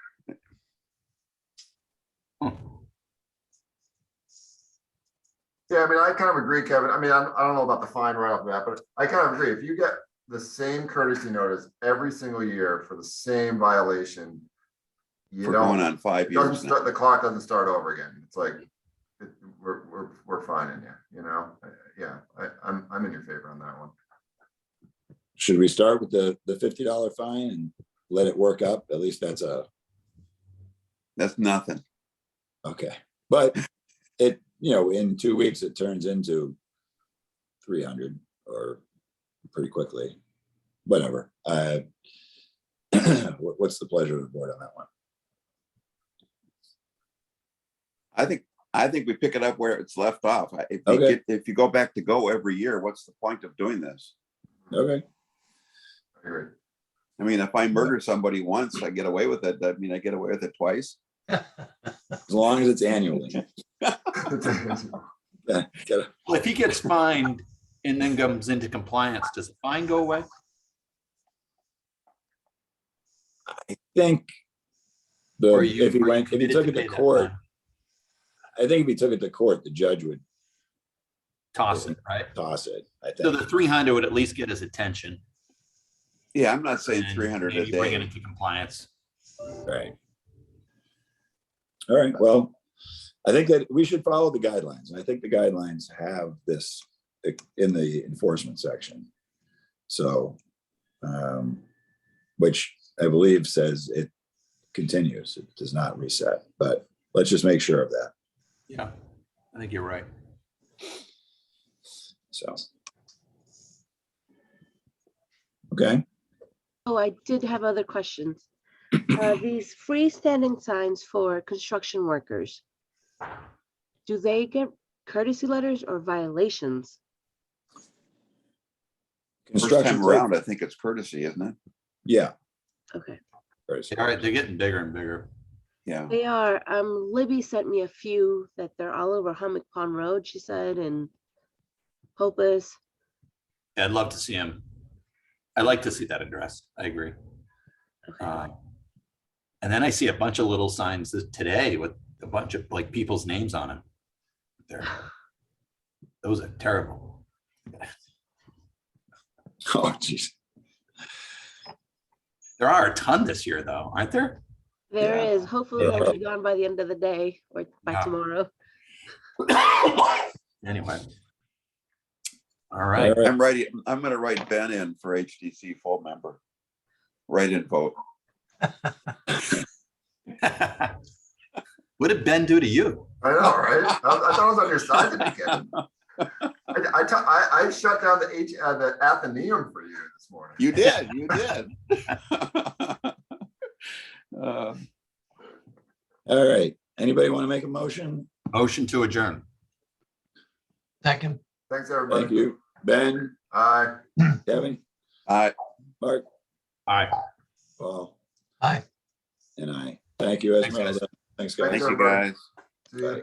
Speaker 8: Yeah, I mean, I kind of agree, Kevin. I mean, I don't know about the fine right off the bat, but I kind of agree. If you get the same courtesy notice every single year for the same violation, you
Speaker 2: we're
Speaker 8: don't.
Speaker 2: going on 5
Speaker 8: It doesn't
Speaker 2: years now.
Speaker 8: start, the clock doesn't start over again. It's like we're fining you. Yeah, I'm in your favor on that one.
Speaker 1: Should we start with the $50 fine and let it work up? At least that's
Speaker 2: nothing.
Speaker 1: okay. But it, in 2 weeks, it turns into 300 or pretty quickly, whatever. What's the pleasure of the board on that one?
Speaker 2: I think we pick it up where it's left off. If you go back to go every year, what's the point of doing this?
Speaker 1: Okay.
Speaker 8: I agree.
Speaker 2: I mean, if I murder somebody once, I get away with it. That mean I get away with it twice.
Speaker 1: As long as it's annually.
Speaker 6: Well, if he gets fined and then comes into compliance, does the fine go away?
Speaker 1: I think
Speaker 6: Or you-
Speaker 1: if he
Speaker 6: are you
Speaker 1: went, if he
Speaker 6: committed
Speaker 1: took
Speaker 6: to
Speaker 1: it to
Speaker 6: pay that
Speaker 1: court,
Speaker 6: fine?
Speaker 1: I think if he took it to court, the judge would
Speaker 6: Toss it, right?
Speaker 1: toss it. I
Speaker 6: So
Speaker 1: think.
Speaker 6: the 300 would at least get his attention.
Speaker 2: Yeah, I'm not saying
Speaker 6: and
Speaker 2: 300 a
Speaker 6: maybe bring it
Speaker 2: day.
Speaker 6: into compliance.
Speaker 1: Right. All right. Well, I think that we should follow the guidelines. And I think the guidelines have this in the enforcement section. So, which I believe says it continues. It does not reset, but let's just make sure of that.
Speaker 6: Yeah, I think you're right.
Speaker 1: So. Okay,
Speaker 4: Oh, I did have other questions. These freestanding signs for construction workers, do they get courtesy letters or violations?
Speaker 2: First
Speaker 1: construction,
Speaker 2: time around, I think it's courtesy, isn't it?
Speaker 1: yeah.
Speaker 4: Okay,
Speaker 6: All right, they're getting bigger and bigger.
Speaker 2: Yeah.
Speaker 4: they are. Libby sent me a few that they're all over Hummock Pond Road, she said, and Hopeless.
Speaker 6: Yeah, I'd love to see him. I'd like to see that addressed. I agree.
Speaker 4: Okay.
Speaker 6: And then I see a bunch of little signs today with a bunch of like people's names on them. Those are terrible.
Speaker 1: Oh, geez.
Speaker 6: There are a ton this year though, aren't there?
Speaker 4: There
Speaker 1: Yeah.
Speaker 4: is. Hopefully
Speaker 1: Yeah.
Speaker 4: they'll be gone by the end of the day or by
Speaker 6: Yeah.
Speaker 4: tomorrow.
Speaker 6: Anyway. All right.
Speaker 1: All right.
Speaker 2: I'm gonna write Ben in for HDC full member. Write-in vote.
Speaker 6: What did Ben do to you?
Speaker 8: I know, right? I thought I was on your side to begin. I shut down the Athenaeum for you this morning.
Speaker 2: You did, you did.
Speaker 1: All right. Anybody want to make a motion?
Speaker 6: Motion to adjourn.
Speaker 3: Second,
Speaker 8: Thanks, everybody.
Speaker 1: Thank you. Ben,
Speaker 8: Aye.
Speaker 1: Kevin,
Speaker 2: Aye.
Speaker 1: Mark,
Speaker 6: Aye.
Speaker 1: Paul,
Speaker 3: aye.
Speaker 1: and I. Thank you,
Speaker 6: Thanks, guys.
Speaker 1: Esmeralda. Thanks, guys.
Speaker 2: Thank you,
Speaker 8: everybody.
Speaker 2: guys.
Speaker 8: See you.
Speaker 1: Bye.